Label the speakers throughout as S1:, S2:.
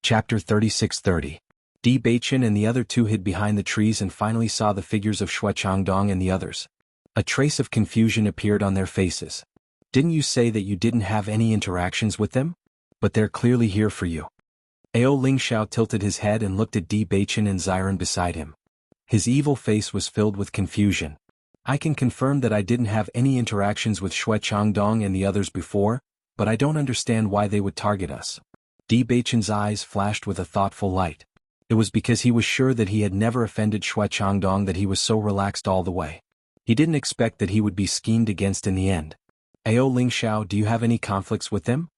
S1: Chapter 3630. Di Baichen and the other two hid behind the trees and finally saw the figures of Shui Changdong and the others. A trace of confusion appeared on their faces. Didn't you say that you didn't have any interactions with them? But they're clearly here for you. Ao Lingxiao tilted his head and looked at Di Baichen and Xiren beside him. His evil face was filled with confusion. I can confirm that I didn't have any interactions with Shui Changdong and the others before, but I don't understand why they would target us. Di Baichen's eyes flashed with a thoughtful light. It was because he was sure that he had never offended Shui Changdong that he was so relaxed all the way. He didn't expect that he would be schemed against in the end. Ao Lingxiao, do you have any conflicts with them?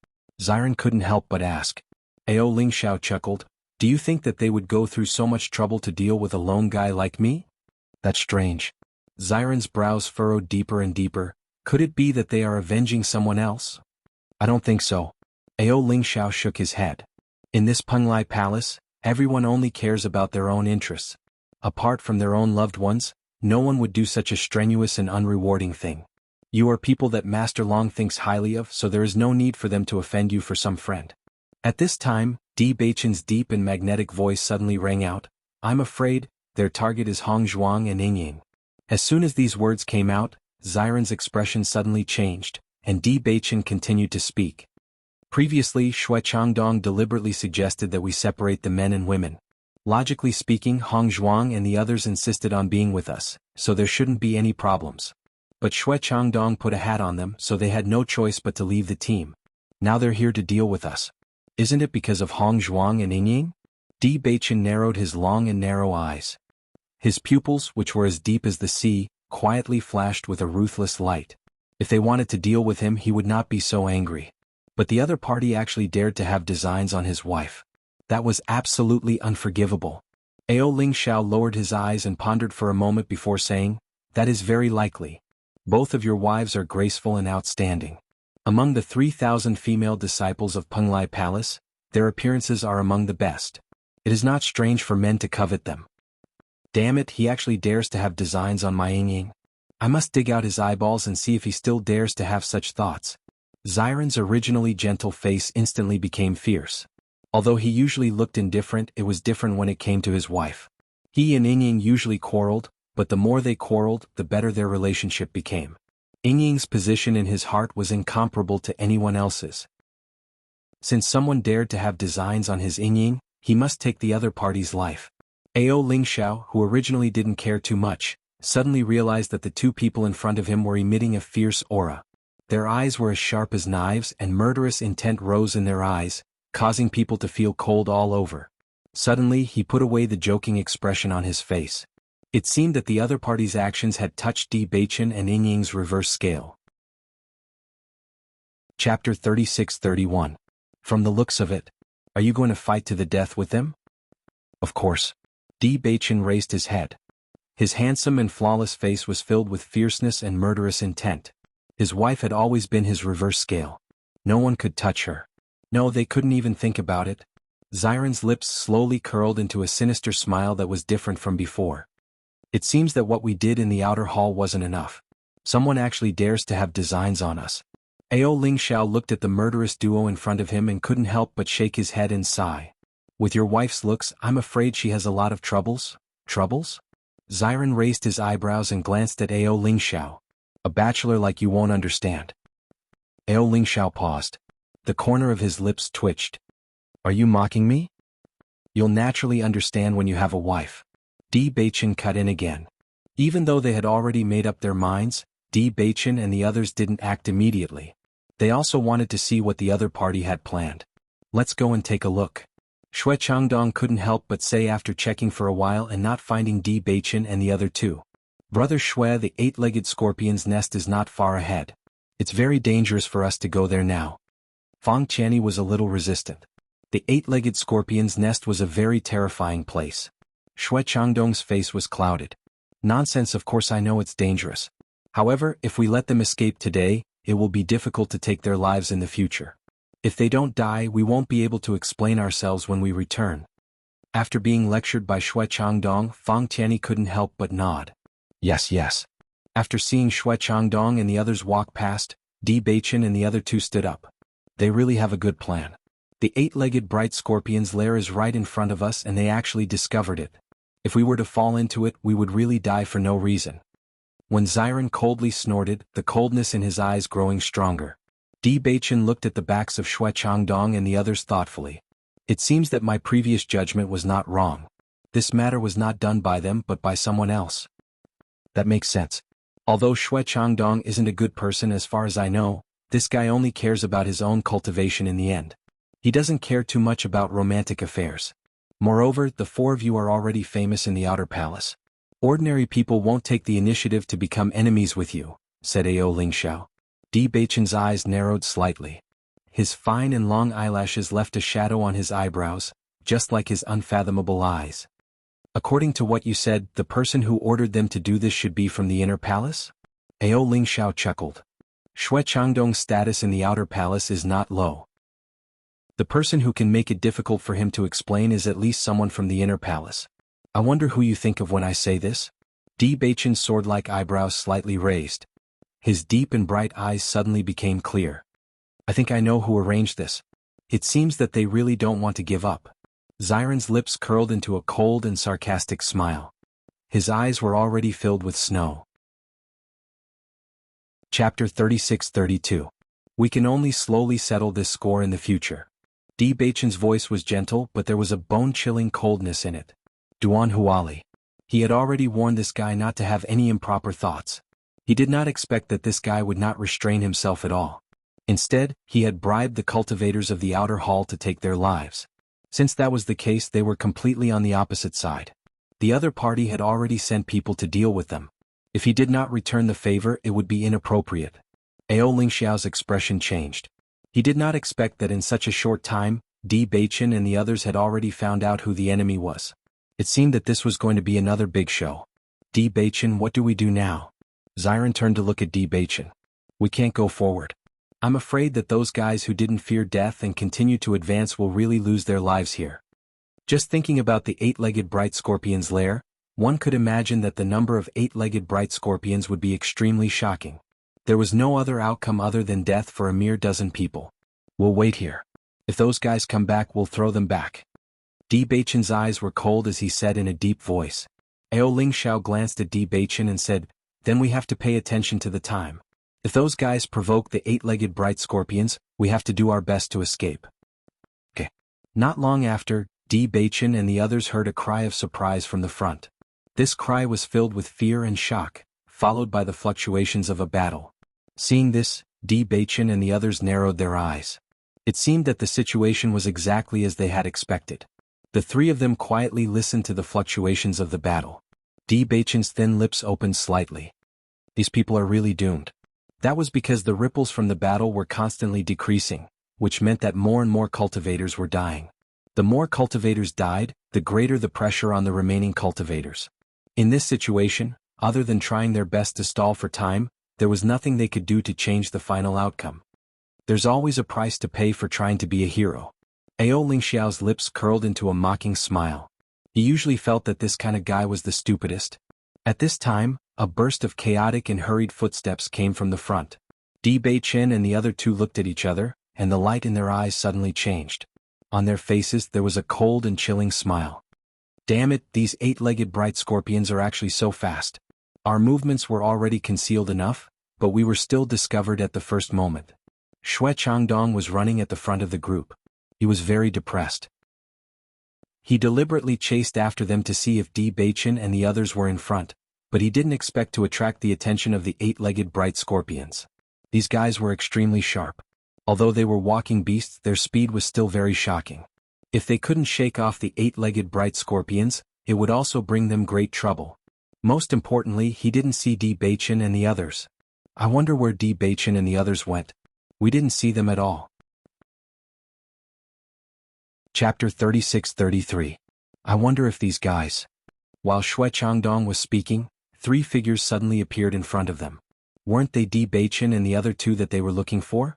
S1: Xiren couldn't help but ask. Ao Lingxiao chuckled. Do you think that they would go through so much trouble to deal with a lone guy like me? That's strange. Xiren's brows furrowed deeper and deeper. Could it be that they are avenging someone else? I don't think so. Ao Lingxiao shook his head. In this Penglai Palace, everyone only cares about their own interests. Apart from their own loved ones, no one would do such a strenuous and unrewarding thing. You are people that Master Long thinks highly of, so there is no need for them to offend you for some friend. At this time, Di Baichen's deep and magnetic voice suddenly rang out. I'm afraid, their target is Hong Zhuang and Yingying. As soon as these words came out, Xiren's expression suddenly changed, and Di Baichen continued to speak. Previously, Shui Changdong deliberately suggested that we separate the men and women. Logically speaking, Hong Zhuang and the others insisted on being with us, so there shouldn't be any problems. But Shui Changdong put a hat on them, so they had no choice but to leave the team. Now they're here to deal with us. Isn't it because of Hong Zhuang and Yingying? Di Baichen narrowed his long and narrow eyes. His pupils, which were as deep as the sea, quietly flashed with a ruthless light. If they wanted to deal with him, he would not be so angry. But the other party actually dared to have designs on his wife. That was absolutely unforgivable. Ao Lingxiao lowered his eyes and pondered for a moment before saying, that is very likely. Both of your wives are graceful and outstanding. Among the 3,000 female disciples of Penglai Palace, their appearances are among the best. It is not strange for men to covet them. Damn it, he actually dares to have designs on my Yingying. I must dig out his eyeballs and see if he still dares to have such thoughts. Xiren's originally gentle face instantly became fierce. Although he usually looked indifferent, it was different when it came to his wife. He and Yingying usually quarreled, but the more they quarreled, the better their relationship became. Yingying's position in his heart was incomparable to anyone else's. Since someone dared to have designs on his Yingying, he must take the other party's life. Ao Lingxiao, who originally didn't care too much, suddenly realized that the two people in front of him were emitting a fierce aura. Their eyes were as sharp as knives and murderous intent rose in their eyes, causing people to feel cold all over. Suddenly he put away the joking expression on his face. It seemed that the other party's actions had touched Di Baichen and Yingying's reverse scale. Chapter 3631. From the looks of it, are you going to fight to the death with them? Of course. Di Baichen raised his head. His handsome and flawless face was filled with fierceness and murderous intent. His wife had always been his reverse scale. No one could touch her. No, they couldn't even think about it. Xiren's lips slowly curled into a sinister smile that was different from before. It seems that what we did in the outer hall wasn't enough. Someone actually dares to have designs on us. Ao Lingxiao looked at the murderous duo in front of him and couldn't help but shake his head and sigh. With your wife's looks, I'm afraid she has a lot of troubles. Troubles? Xiren raised his eyebrows and glanced at Ao Lingxiao. A bachelor like you won't understand. Ao Lingxiao paused. The corner of his lips twitched. Are you mocking me? You'll naturally understand when you have a wife. Di Baichen cut in again. Even though they had already made up their minds, Di Baichen and the others didn't act immediately. They also wanted to see what the other party had planned. Let's go and take a look. Shui Changdong couldn't help but say after checking for a while and not finding Di Baichen and the other two. Brother Shui, the eight-legged scorpion's nest is not far ahead. It's very dangerous for us to go there now. Fang Qianni was a little resistant. The eight-legged scorpion's nest was a very terrifying place. Shui Changdong's face was clouded. Nonsense, of course I know it's dangerous. However, if we let them escape today, it will be difficult to take their lives in the future. If they don't die, we won't be able to explain ourselves when we return. After being lectured by Shui Changdong, Fang Qianni couldn't help but nod. Yes, yes. After seeing Shui Changdong and the others walk past, Di Baichen and the other two stood up. They really have a good plan. The eight-legged bright scorpion's lair is right in front of us and they actually discovered it. If we were to fall into it, we would really die for no reason. When Xiren coldly snorted, the coldness in his eyes growing stronger. Di Beichen looked at the backs of Xue Changdong and the others thoughtfully. It seems that my previous judgment was not wrong. This matter was not done by them but by someone else. That makes sense. Although Xue Changdong isn't a good person as far as I know, this guy only cares about his own cultivation in the end. He doesn't care too much about romantic affairs. Moreover, the four of you are already famous in the Outer Palace. Ordinary people won't take the initiative to become enemies with you, said Ao Lingxiao. Di Beichen's eyes narrowed slightly. His fine and long eyelashes left a shadow on his eyebrows, just like his unfathomable eyes. According to what you said, the person who ordered them to do this should be from the Inner Palace? Ao Lingxiao chuckled. Xue Changdong's status in the Outer Palace is not low. The person who can make it difficult for him to explain is at least someone from the Inner Palace. I wonder who you think of when I say this? Di Beichen's sword-like eyebrows slightly raised. His deep and bright eyes suddenly became clear. I think I know who arranged this. It seems that they really don't want to give up. Xiren's lips curled into a cold and sarcastic smile. His eyes were already filled with snow. Chapter 36-32. We can only slowly settle this score in the future. Di Beichen's voice was gentle, but there was a bone-chilling coldness in it. Duan Huali. He had already warned this guy not to have any improper thoughts. He did not expect that this guy would not restrain himself at all. Instead, he had bribed the cultivators of the outer hall to take their lives. Since that was the case, they were completely on the opposite side. The other party had already sent people to deal with them. If he did not return the favor, it would be inappropriate. Ao Lingxiao's expression changed. He did not expect that in such a short time, Di Beichen and the others had already found out who the enemy was. It seemed that this was going to be another big show. Di Beichen, what do we do now? Xiren turned to look at Di Beichen. We can't go forward. I'm afraid that those guys who didn't fear death and continue to advance will really lose their lives here. Just thinking about the eight-legged bright scorpion's lair, one could imagine that the number of eight-legged bright scorpions would be extremely shocking. There was no other outcome other than death for a mere dozen people. We'll wait here. If those guys come back, we'll throw them back. Di Beichen's eyes were cold as he said in a deep voice. Ao Lingxiao glanced at Di Beichen and said, then we have to pay attention to the time. If those guys provoke the eight-legged bright scorpions, we have to do our best to escape. Okay. Not long after, Di Beichen and the others heard a cry of surprise from the front. This cry was filled with fear and shock, followed by the fluctuations of a battle. Seeing this, Di Beichen and the others narrowed their eyes. It seemed that the situation was exactly as they had expected. The three of them quietly listened to the fluctuations of the battle. Di Beichen's thin lips opened slightly. These people are really doomed. That was because the ripples from the battle were constantly decreasing, which meant that more and more cultivators were dying. The more cultivators died, the greater the pressure on the remaining cultivators. In this situation, other than trying their best to stall for time, there was nothing they could do to change the final outcome. There's always a price to pay for trying to be a hero. Ao Lingxiao's lips curled into a mocking smile. He usually felt that this kind of guy was the stupidest. At this time, a burst of chaotic and hurried footsteps came from the front. Di Beichen and the other two looked at each other, and the light in their eyes suddenly changed. On their faces there was a cold and chilling smile. Damn it, these eight-legged bright scorpions are actually so fast. Our movements were already concealed enough, but we were still discovered at the first moment. Xue Changdong was running at the front of the group. He was very depressed. He deliberately chased after them to see if Di Beichen and the others were in front, but he didn't expect to attract the attention of the eight-legged bright scorpions. These guys were extremely sharp. Although they were walking beasts, their speed was still very shocking. If they couldn't shake off the eight-legged bright scorpions, it would also bring them great trouble. Most importantly, he didn't see Di Beichen and the others. I wonder where Di Beichen and the others went. We didn't see them at all. Chapter 36-33. I wonder if these guys... While Xue Changdong was speaking, three figures suddenly appeared in front of them. Weren't they Di Beichen and the other two that they were looking for?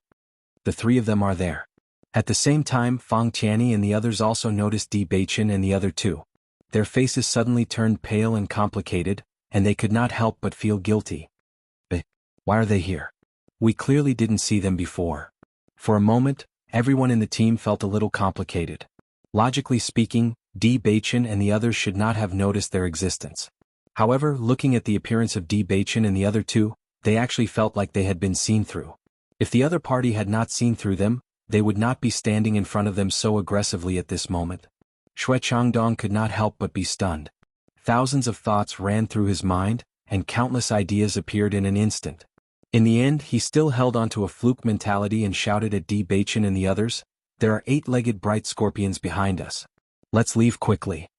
S1: The three of them are there. At the same time, Fang Tianyi and the others also noticed Di Beichen and the other two. Their faces suddenly turned pale and complicated, and they could not help but feel guilty. But why are they here? We clearly didn't see them before. For a moment, everyone in the team felt a little complicated. Logically speaking, Di Baichen and the others should not have noticed their existence. However, looking at the appearance of Di Baichen and the other two, they actually felt like they had been seen through. If the other party had not seen through them, they would not be standing in front of them so aggressively at this moment. Xue Changdong could not help but be stunned. Thousands of thoughts ran through his mind, and countless ideas appeared in an instant. In the end, he still held onto a fluke mentality and shouted at Di Baichen and the others, "There are 8-legged bright scorpions behind us. Let's leave quickly."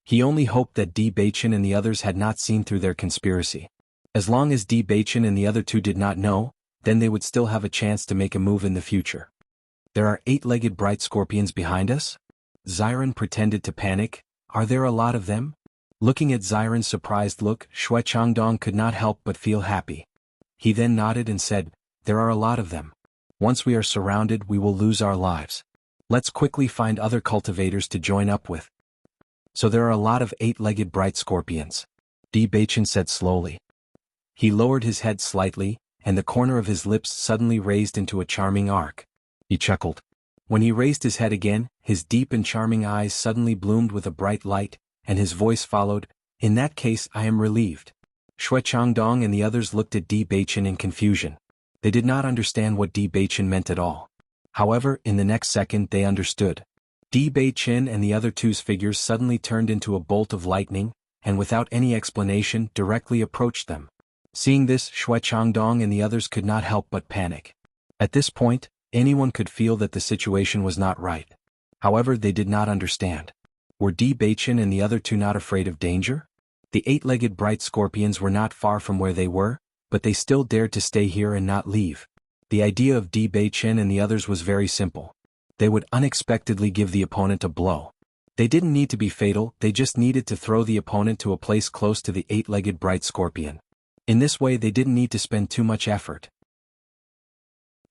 S1: He only hoped that Di Baichen and the others had not seen through their conspiracy. As long as Di Baichen and the other two did not know, then they would still have a chance to make a move in the future. "There are 8-legged bright scorpions behind us?" Xiren pretended to panic. "Are there a lot of them?" Looking at Xiren's surprised look, Xue Changdong could not help but feel happy. He then nodded and said, "There are a lot of them. Once we are surrounded, we will lose our lives. Let's quickly find other cultivators to join up with." "So there are a lot of 8-legged bright scorpions," Di Baichen said slowly. He lowered his head slightly, and the corner of his lips suddenly raised into a charming arc. He chuckled. When he raised his head again, his deep and charming eyes suddenly bloomed with a bright light, and his voice followed, "In that case I am relieved." Xue Changdong and the others looked at Di Baichen in confusion. They did not understand what Di Baichen meant at all. However, in the next second they understood. Di Baichen and the other two's figures suddenly turned into a bolt of lightning, and without any explanation directly approached them. Seeing this, Xue Changdong and the others could not help but panic. At this point, anyone could feel that the situation was not right. However, they did not understand. Were Di Baichen and the other two not afraid of danger? The 8-legged bright scorpions were not far from where they were, but they still dared to stay here and not leave. The idea of Di Baichen and the others was very simple. They would unexpectedly give the opponent a blow. They didn't need to be fatal, they just needed to throw the opponent to a place close to the 8-legged bright scorpion. In this way they didn't need to spend too much effort.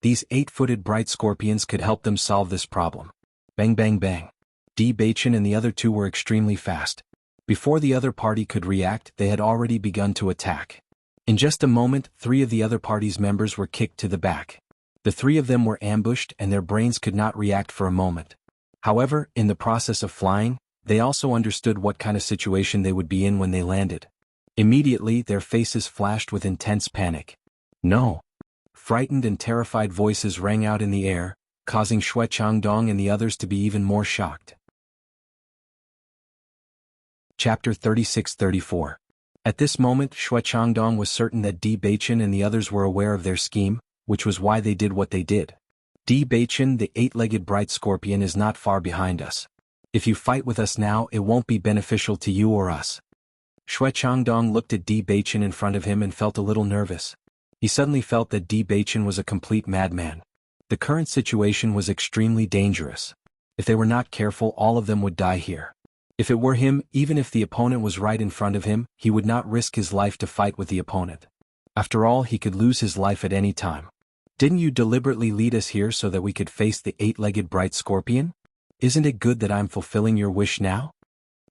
S1: These 8-footed bright scorpions could help them solve this problem. Bang bang bang. Di Baichen and the other two were extremely fast. Before the other party could react, they had already begun to attack. In just a moment, 3 of the other party's members were kicked to the back. The 3 of them were ambushed and their brains could not react for a moment. However, in the process of flying, they also understood what kind of situation they would be in when they landed. Immediately, their faces flashed with intense panic. "No!" Frightened and terrified voices rang out in the air, causing Xue Changdong and the others to be even more shocked. Chapter 36-34. At this moment, Xue Changdong was certain that Di Baichen and the others were aware of their scheme, which was why they did what they did. "Di Baichen, the 8-legged bright scorpion is not far behind us. If you fight with us now, it won't be beneficial to you or us." Xue Changdong looked at Di Baichen in front of him and felt a little nervous. He suddenly felt that Di Baichen was a complete madman. The current situation was extremely dangerous. If they were not careful, all of them would die here. If it were him, even if the opponent was right in front of him, he would not risk his life to fight with the opponent. After all, he could lose his life at any time. "Didn't you deliberately lead us here so that we could face the 8-legged bright scorpion? Isn't it good that I'm fulfilling your wish now?"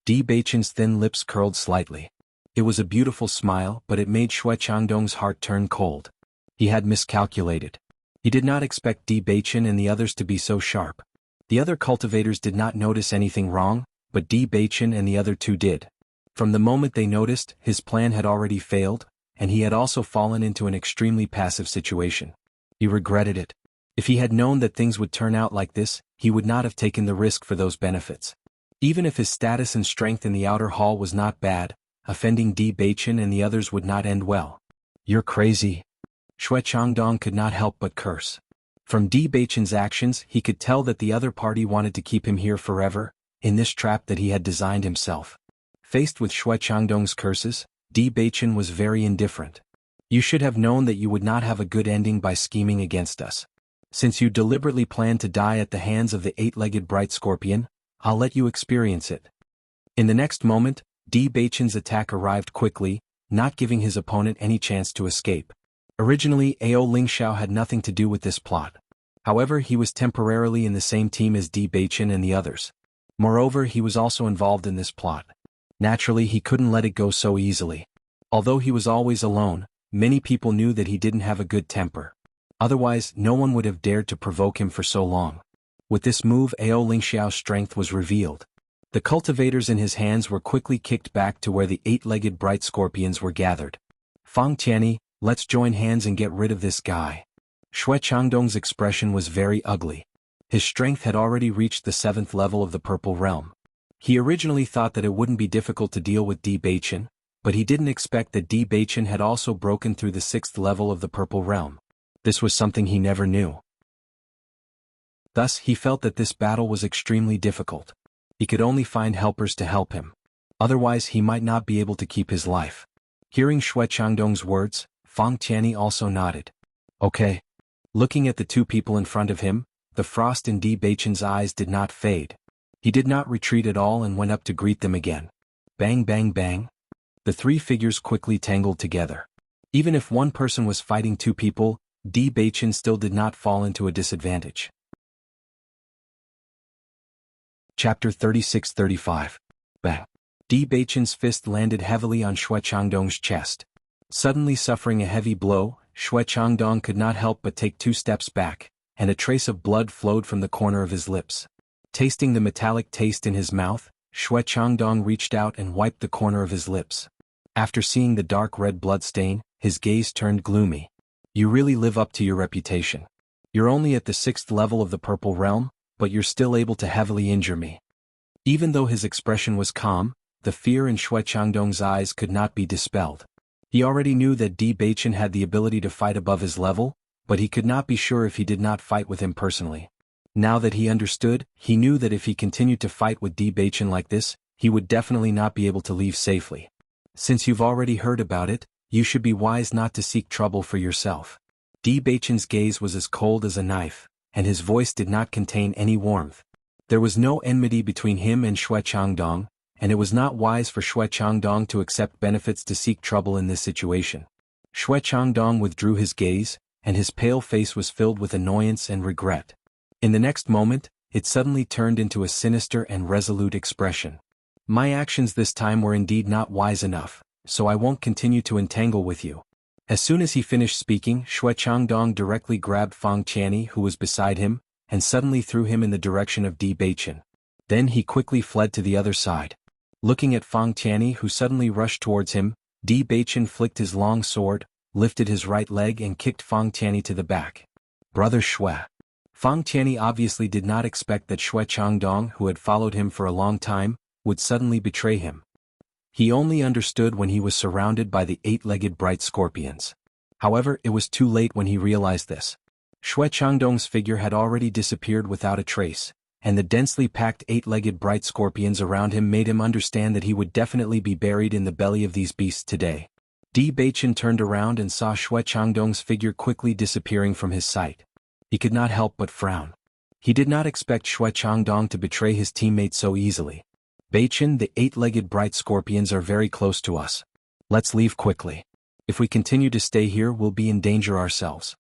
S1: Di Baichen's thin lips curled slightly. It was a beautiful smile, but it made Xue Changdong's heart turn cold. He had miscalculated. He did not expect Di Baichen and the others to be so sharp. The other cultivators did not notice anything wrong, but Di Baichen and the other two did. From the moment they noticed, his plan had already failed, and he had also fallen into an extremely passive situation. He regretted it. If he had known that things would turn out like this, he would not have taken the risk for those benefits. Even if his status and strength in the outer hall was not bad, offending Di Baichen and the others would not end well. "You're crazy." Xue Changdong could not help but curse. From Di Baichen's actions, he could tell that the other party wanted to keep him here forever, in this trap that he had designed himself. Faced with Xue Changdong's curses, Di Baichen was very indifferent. "You should have known that you would not have a good ending by scheming against us. Since you deliberately planned to die at the hands of the 8-legged bright scorpion, I'll let you experience it." In the next moment, Di Baichen's attack arrived quickly, not giving his opponent any chance to escape. Originally, Ao Lingxiao had nothing to do with this plot. However, he was temporarily in the same team as Di Baichen and the others. Moreover, he was also involved in this plot. Naturally, he couldn't let it go so easily. Although he was always alone, many people knew that he didn't have a good temper. Otherwise, no one would have dared to provoke him for so long. With this move, Ao Lingxiao's strength was revealed. The cultivators in his hands were quickly kicked back to where the eight-legged bright scorpions were gathered. Fang Tianyi, let's join hands and get rid of this guy. Xue Changdong's expression was very ugly. His strength had already reached the 7th level of the Purple Realm. He originally thought that it wouldn't be difficult to deal with Di Beichen, but he didn't expect that Di Beichen had also broken through the 6th level of the Purple Realm. This was something he never knew. Thus, he felt that this battle was extremely difficult. He could only find helpers to help him. Otherwise, he might not be able to keep his life. Hearing Xue Changdong's words, Fang Tianyi also nodded. Okay. Looking at the two people in front of him, the frost in Di Beichen's eyes did not fade. He did not retreat at all and went up to greet them again. Bang bang bang. The three figures quickly tangled together. Even if one person was fighting two people, Di Beichen still did not fall into a disadvantage. Chapter 36-35. Bang. Di Beichen's fist landed heavily on Xue Changdong's chest. Suddenly suffering a heavy blow, Xue Changdong could not help but take 2 steps back, and a trace of blood flowed from the corner of his lips. Tasting the metallic taste in his mouth, Xue Changdong reached out and wiped the corner of his lips. After seeing the dark red blood stain, his gaze turned gloomy. You really live up to your reputation. You're only at the 6th level of the Purple Realm, but you're still able to heavily injure me. Even though his expression was calm, the fear in Xue Changdong's eyes could not be dispelled. He already knew that Di Beichen had the ability to fight above his level, but he could not be sure if he did not fight with him personally. Now that he understood, he knew that if he continued to fight with Di Beichen like this, he would definitely not be able to leave safely. Since you've already heard about it, you should be wise not to seek trouble for yourself. Di Beichen's gaze was as cold as a knife, and his voice did not contain any warmth. There was no enmity between him and Xue Changdong, and it was not wise for Xue Changdong to accept benefits to seek trouble in this situation. Xue Changdong withdrew his gaze, and his pale face was filled with annoyance and regret. In the next moment, it suddenly turned into a sinister and resolute expression. My actions this time were indeed not wise enough, so I won't continue to entangle with you. As soon as he finished speaking, Xue Changdong directly grabbed Fang Tianyi, who was beside him, and suddenly threw him in the direction of Di Beichen. Then he quickly fled to the other side. Looking at Fang Tianyi, who suddenly rushed towards him, Di Beichen flicked his long sword, lifted his right leg and kicked Fang Tianyi to the back. Brother Xue. Fang Tianyi obviously did not expect that Xue Changdong, who had followed him for a long time, would suddenly betray him. He only understood when he was surrounded by the 8-legged bright scorpions. However, it was too late when he realized this. Xue Changdong's figure had already disappeared without a trace, and the densely packed 8-legged bright scorpions around him made him understand that he would definitely be buried in the belly of these beasts today. Di Beichen turned around and saw Xue Changdong's figure quickly disappearing from his sight. He could not help but frown. He did not expect Xue Changdong to betray his teammate so easily. Beichen, the 8-legged bright scorpions are very close to us. Let's leave quickly. If we continue to stay here, we'll be in danger ourselves.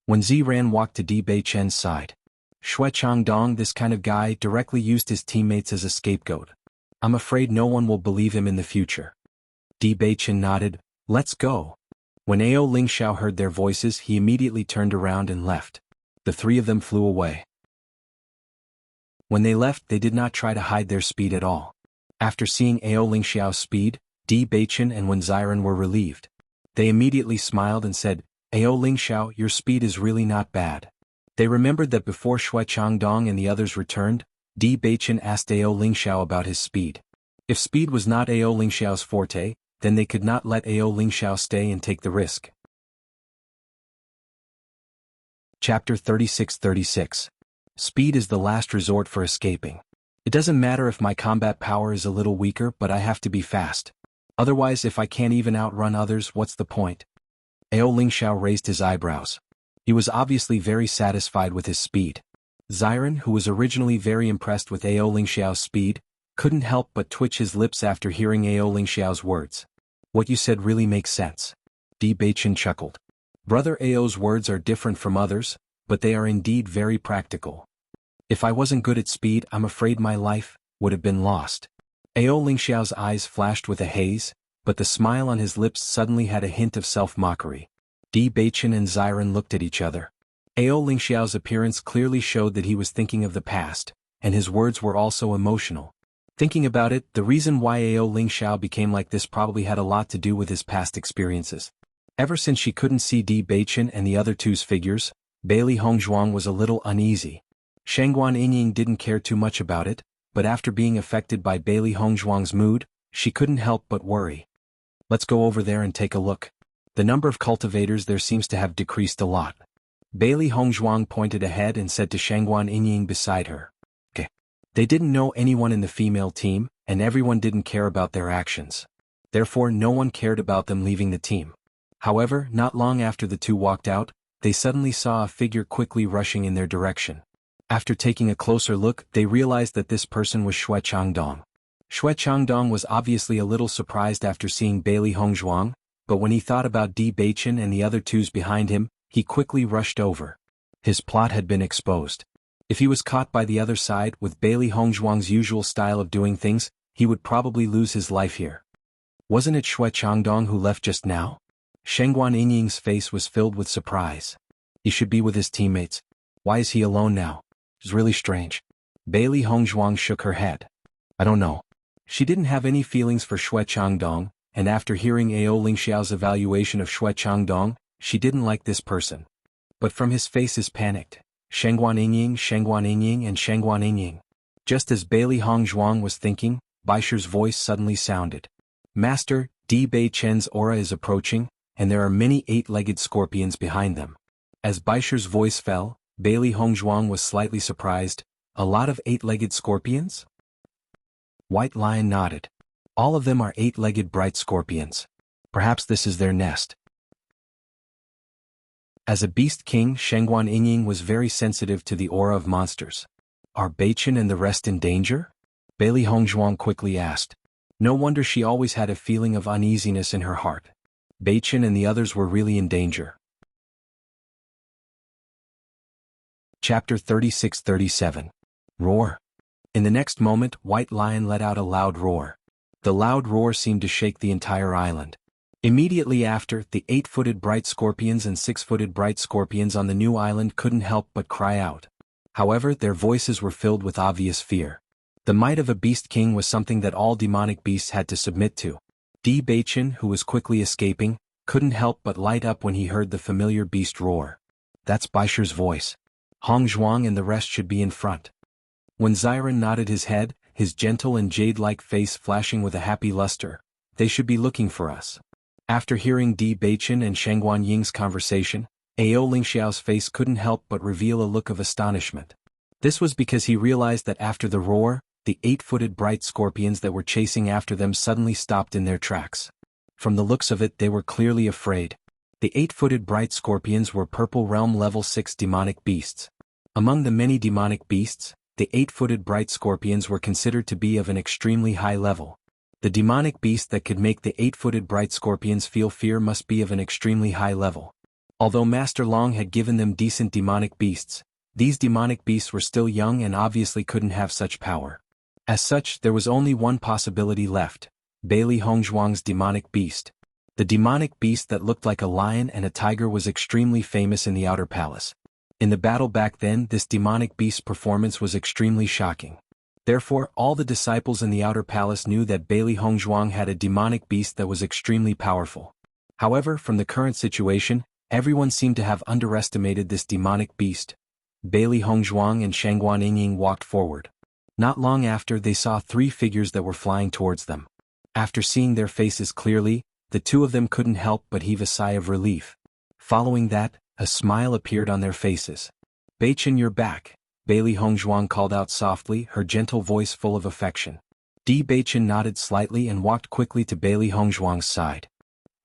S1: When Ziran walked to Di Beichen's side, Xue Changdong, this kind of guy, directly used his teammates as a scapegoat. I'm afraid no one will believe him in the future. Di Beichen nodded. Let's go. When Ao Lingxiao heard their voices, he immediately turned around and left. The three of them flew away. When they left, they did not try to hide their speed at all. After seeing Ao Lingxiao's speed, Di Beichen and Wen Ziran were relieved. They immediately smiled and said, Ao Lingxiao, your speed is really not bad. They remembered that before Xue Changdong and the others returned, Di Beichen asked Ao Lingxiao about his speed. If speed was not Ao Lingxiao's forte, then they could not let Ao Lingxiao stay and take the risk. Chapter 36-36. Speed is the last resort for escaping. It doesn't matter if my combat power is a little weaker, but I have to be fast. Otherwise, if I can't even outrun others, what's the point? Ao Lingxiao raised his eyebrows. He was obviously very satisfied with his speed. Ziran, who was originally very impressed with Ao Lingxiao's speed, couldn't help but twitch his lips after hearing Ao Lingxiao's words. What you said really makes sense. Di Beichen chuckled. Brother Ao's words are different from others, but they are indeed very practical. If I wasn't good at speed, I'm afraid my life would have been lost. Ao Lingxiao's eyes flashed with a haze, but the smile on his lips suddenly had a hint of self-mockery. Di Beichen and Ziran looked at each other. Ao Lingxiao's appearance clearly showed that he was thinking of the past, and his words were also emotional. Thinking about it, the reason why Ao Lingxiao became like this probably had a lot to do with his past experiences. Ever since she couldn't see Di Beichen and the other two's figures, Bailey Hongzhuang was a little uneasy. Shangguan Yingying didn't care too much about it, but after being affected by Bailey Hongzhuang's mood, she couldn't help but worry. Let's go over there and take a look. The number of cultivators there seems to have decreased a lot. Bailey Hongzhuang pointed ahead and said to Shangguan Yingying beside her. Okay. They didn't know anyone in the female team, and everyone didn't care about their actions. Therefore no one cared about them leaving the team. However, not long after the two walked out, they suddenly saw a figure quickly rushing in their direction. After taking a closer look, they realized that this person was Xue Changdong. Xue Changdong was obviously a little surprised after seeing Bailey Hongzhuang, but when he thought about Di Beichen and the other twos behind him, he quickly rushed over. His plot had been exposed. If he was caught by the other side with Bailey Hongzhuang's usual style of doing things, he would probably lose his life here. Wasn't it Xue Changdong who left just now? Shangguan Yingying's face was filled with surprise. He should be with his teammates. Why is he alone now? It's really strange. Bailey Hongzhuang shook her head. I don't know. She didn't have any feelings for Xue Changdong, and after hearing Ao Lingxiao's evaluation of Xue Changdong, she didn't like this person. But from his face is panicked. Shangguan Yingying, and Shangguan Yingying. Just as Bailey Hongzhuang was thinking, Baisher's voice suddenly sounded. Master, Di Beichen's aura is approaching, and there are many eight-legged scorpions behind them. As Baisher's voice fell, Bailey Hongzhuang was slightly surprised. A lot of eight-legged scorpions? White Lion nodded. All of them are eight-legged bright scorpions. Perhaps this is their nest. As a beast king, Shangguan Yingying was very sensitive to the aura of monsters. Are Beichen and the rest in danger? Bailey Hongzhuang quickly asked. No wonder she always had a feeling of uneasiness in her heart. Beichen and the others were really in danger. Chapter 36-37. Roar. In the next moment, White Lion let out a loud roar. The loud roar seemed to shake the entire island. Immediately after, the 8-footed bright scorpions and 6-footed bright scorpions on the new island couldn't help but cry out. However, their voices were filled with obvious fear. The might of a beast king was something that all demonic beasts had to submit to. Di Beichen, who was quickly escaping, couldn't help but light up when he heard the familiar beast roar. That's Baisher's voice. Hongzhuang and the rest should be in front. When Xiren nodded his head, his gentle and jade-like face flashing with a happy luster, they should be looking for us. After hearing Di Beichen and Shangguan Ying's conversation, Ao Lingxiao's face couldn't help but reveal a look of astonishment. This was because he realized that after the roar, the 8-footed bright scorpions that were chasing after them suddenly stopped in their tracks. From the looks of it, they were clearly afraid. The 8-footed bright scorpions were Purple Realm Level 6 demonic beasts. Among the many demonic beasts, the 8-footed bright scorpions were considered to be of an extremely high level. The demonic beast that could make the 8-footed bright scorpions feel fear must be of an extremely high level. Although Master Long had given them decent demonic beasts, these demonic beasts were still young and obviously couldn't have such power. As such, there was only one possibility left: Bailey Hongzhuang's demonic beast. The demonic beast that looked like a lion and a tiger was extremely famous in the Outer Palace. In the battle back then, this demonic beast's performance was extremely shocking. Therefore, all the disciples in the Outer Palace knew that Bailey Hongzhuang had a demonic beast that was extremely powerful. However, from the current situation, everyone seemed to have underestimated this demonic beast. Bailey Hongzhuang and Shangguan Yingying walked forward. Not long after, they saw 3 figures that were flying towards them. After seeing their faces clearly, the 2 of them couldn't help but heave a sigh of relief. Following that, a smile appeared on their faces. Beichen, you're back, Bailey Hongzhuang called out softly, her gentle voice full of affection. Di Beichen nodded slightly and walked quickly to Bailey Hongzhuang's side.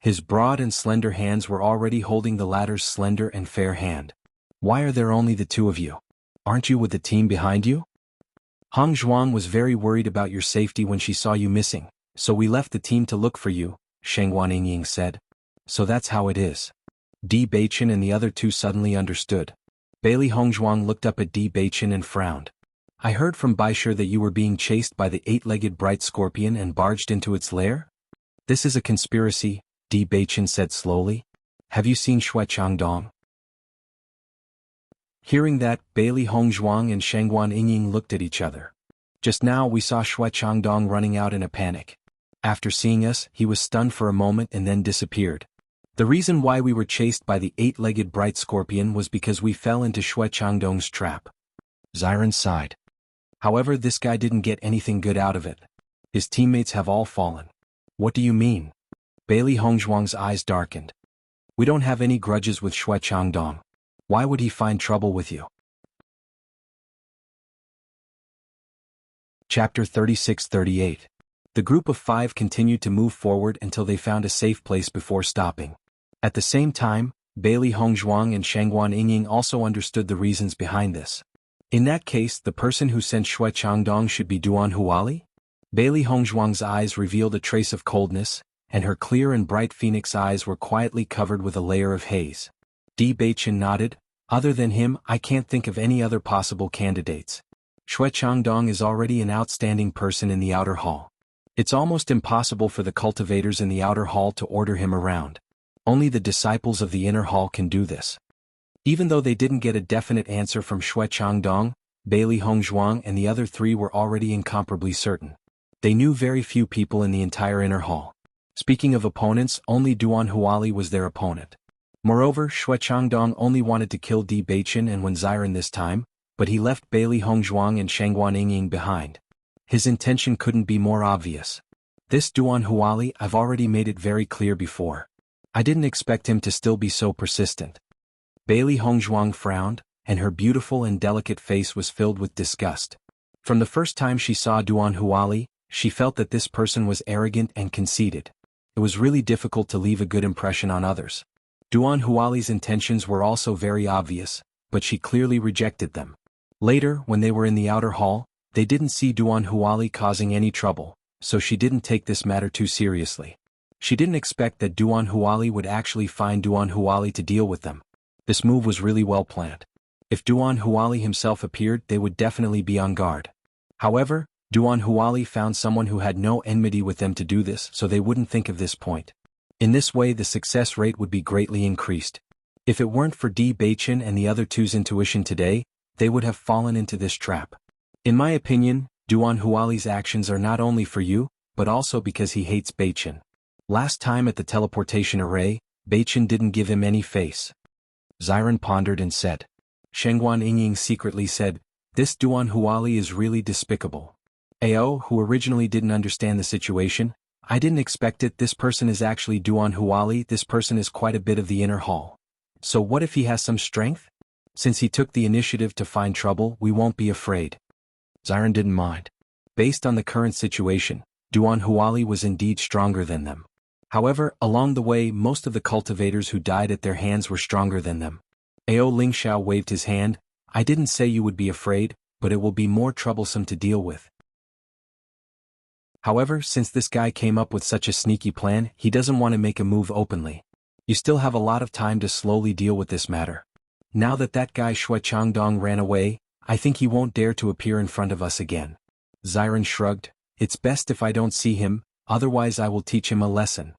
S1: His broad and slender hands were already holding the latter's slender and fair hand. Why are there only the 2 of you? Aren't you with the team behind you? Hongzhuang was very worried about your safety when she saw you missing, so we left the team to look for you, Shangguan Yingying said. So that's how it is. Di Beichen and the other 2 suddenly understood. Bailey Hongzhuang looked up at Di Beichen and frowned. I heard from Baisher that you were being chased by the 8-legged bright scorpion and barged into its lair? This is a conspiracy, Di Beichen said slowly. Have you seen Xue Changdong? Hearing that, Bailey Hongzhuang and Shangguan Yingying looked at each other. Just now we saw Shui Changdong running out in a panic. After seeing us, he was stunned for a moment and then disappeared. The reason why we were chased by the eight-legged bright scorpion was because we fell into Shui Changdong's trap. Xiren sighed. However, this guy didn't get anything good out of it. His teammates have all fallen. What do you mean? Bailey Hongzhuang's eyes darkened. We don't have any grudges with Shui Changdong. Why would he find trouble with you? Chapter 36-38. The group of 5 continued to move forward until they found a safe place before stopping. At the same time, Bailey Hongzhuang and Shangguan Yingying also understood the reasons behind this. In that case, the person who sent Shui Changdong should be Duan Huali? Bailey Hongzhuang's eyes revealed a trace of coldness, and her clear and bright phoenix eyes were quietly covered with a layer of haze. Di Beichen nodded. Other than him, I can't think of any other possible candidates. Shui Changdong is already an outstanding person in the outer hall. It's almost impossible for the cultivators in the outer hall to order him around. Only the disciples of the inner hall can do this. Even though they didn't get a definite answer from Shui Changdong, Bailey Hongzhuang and the other 3 were already incomparably certain. They knew very few people in the entire inner hall. Speaking of opponents, only Duan Huali was their opponent. Moreover, Shui Changdong only wanted to kill Di Beichen and Wen Xiren this time, but he left Bailey Hongzhuang and Shangguan Yingying behind. His intention couldn't be more obvious. This Duan Huali, I've already made it very clear before. I didn't expect him to still be so persistent. Bailey Hongzhuang frowned, and her beautiful and delicate face was filled with disgust. From the first time she saw Duan Huali, she felt that this person was arrogant and conceited. It was really difficult to leave a good impression on others. Duan Huali's intentions were also very obvious, but she clearly rejected them. Later, when they were in the outer hall, they didn't see Duan Huali causing any trouble, so she didn't take this matter too seriously. She didn't expect that Duan Huali would actually find Duan Huali to deal with them. This move was really well planned. If Duan Huali himself appeared, they would definitely be on guard. However, Duan Huali found someone who had no enmity with them to do this, so they wouldn't think of this point. In this way, the success rate would be greatly increased. If it weren't for Di Beichen and the other 2's intuition today, they would have fallen into this trap. In my opinion, Duan Huali's actions are not only for you, but also because he hates Beichen. Last time at the teleportation array, Beichen didn't give him any face. Xiren pondered and said. Shangguan Yingying secretly said, this Duan Huali is really despicable. Ao, who originally didn't understand the situation, I didn't expect it. This person is actually Duan Huali. This person is quite a bit of the inner hall. So what if he has some strength? Since he took the initiative to find trouble, we won't be afraid. Xiren didn't mind. Based on the current situation, Duan Huali was indeed stronger than them. However, along the way, most of the cultivators who died at their hands were stronger than them. Ao Lingxiao waved his hand. I didn't say you would be afraid, but it will be more troublesome to deal with. However, since this guy came up with such a sneaky plan, he doesn't want to make a move openly. You still have a lot of time to slowly deal with this matter. Now that that guy Shui Changdong ran away, I think he won't dare to appear in front of us again. Xiren shrugged. It's best if I don't see him, otherwise I will teach him a lesson.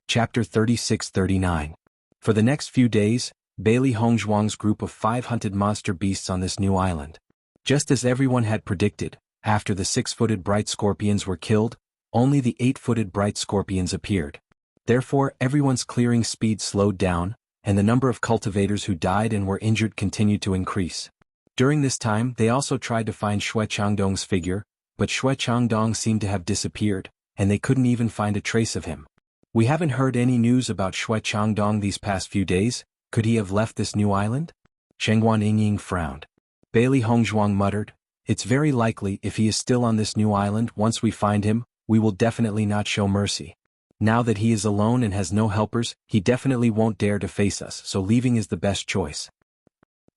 S1: Chapter 36-39. For the next few days, Bailey Hongzhuang's group of 5 hunted monster beasts on this new island. Just as everyone had predicted, after the 6-footed bright scorpions were killed, only the 8-footed bright scorpions appeared. Therefore, everyone's clearing speed slowed down, and the number of cultivators who died and were injured continued to increase. During this time, they also tried to find Shui Changdong's figure, but Shui Changdong seemed to have disappeared, and they couldn't even find a trace of him. We haven't heard any news about Shui Changdong these past few days. Could he have left this new island? Shangguan Yingying frowned. Bailey Hongzhuang muttered, it's very likely if he is still on this new island. Once we find him, we will definitely not show mercy. Now that he is alone and has no helpers, he definitely won't dare to face us, so leaving is the best choice.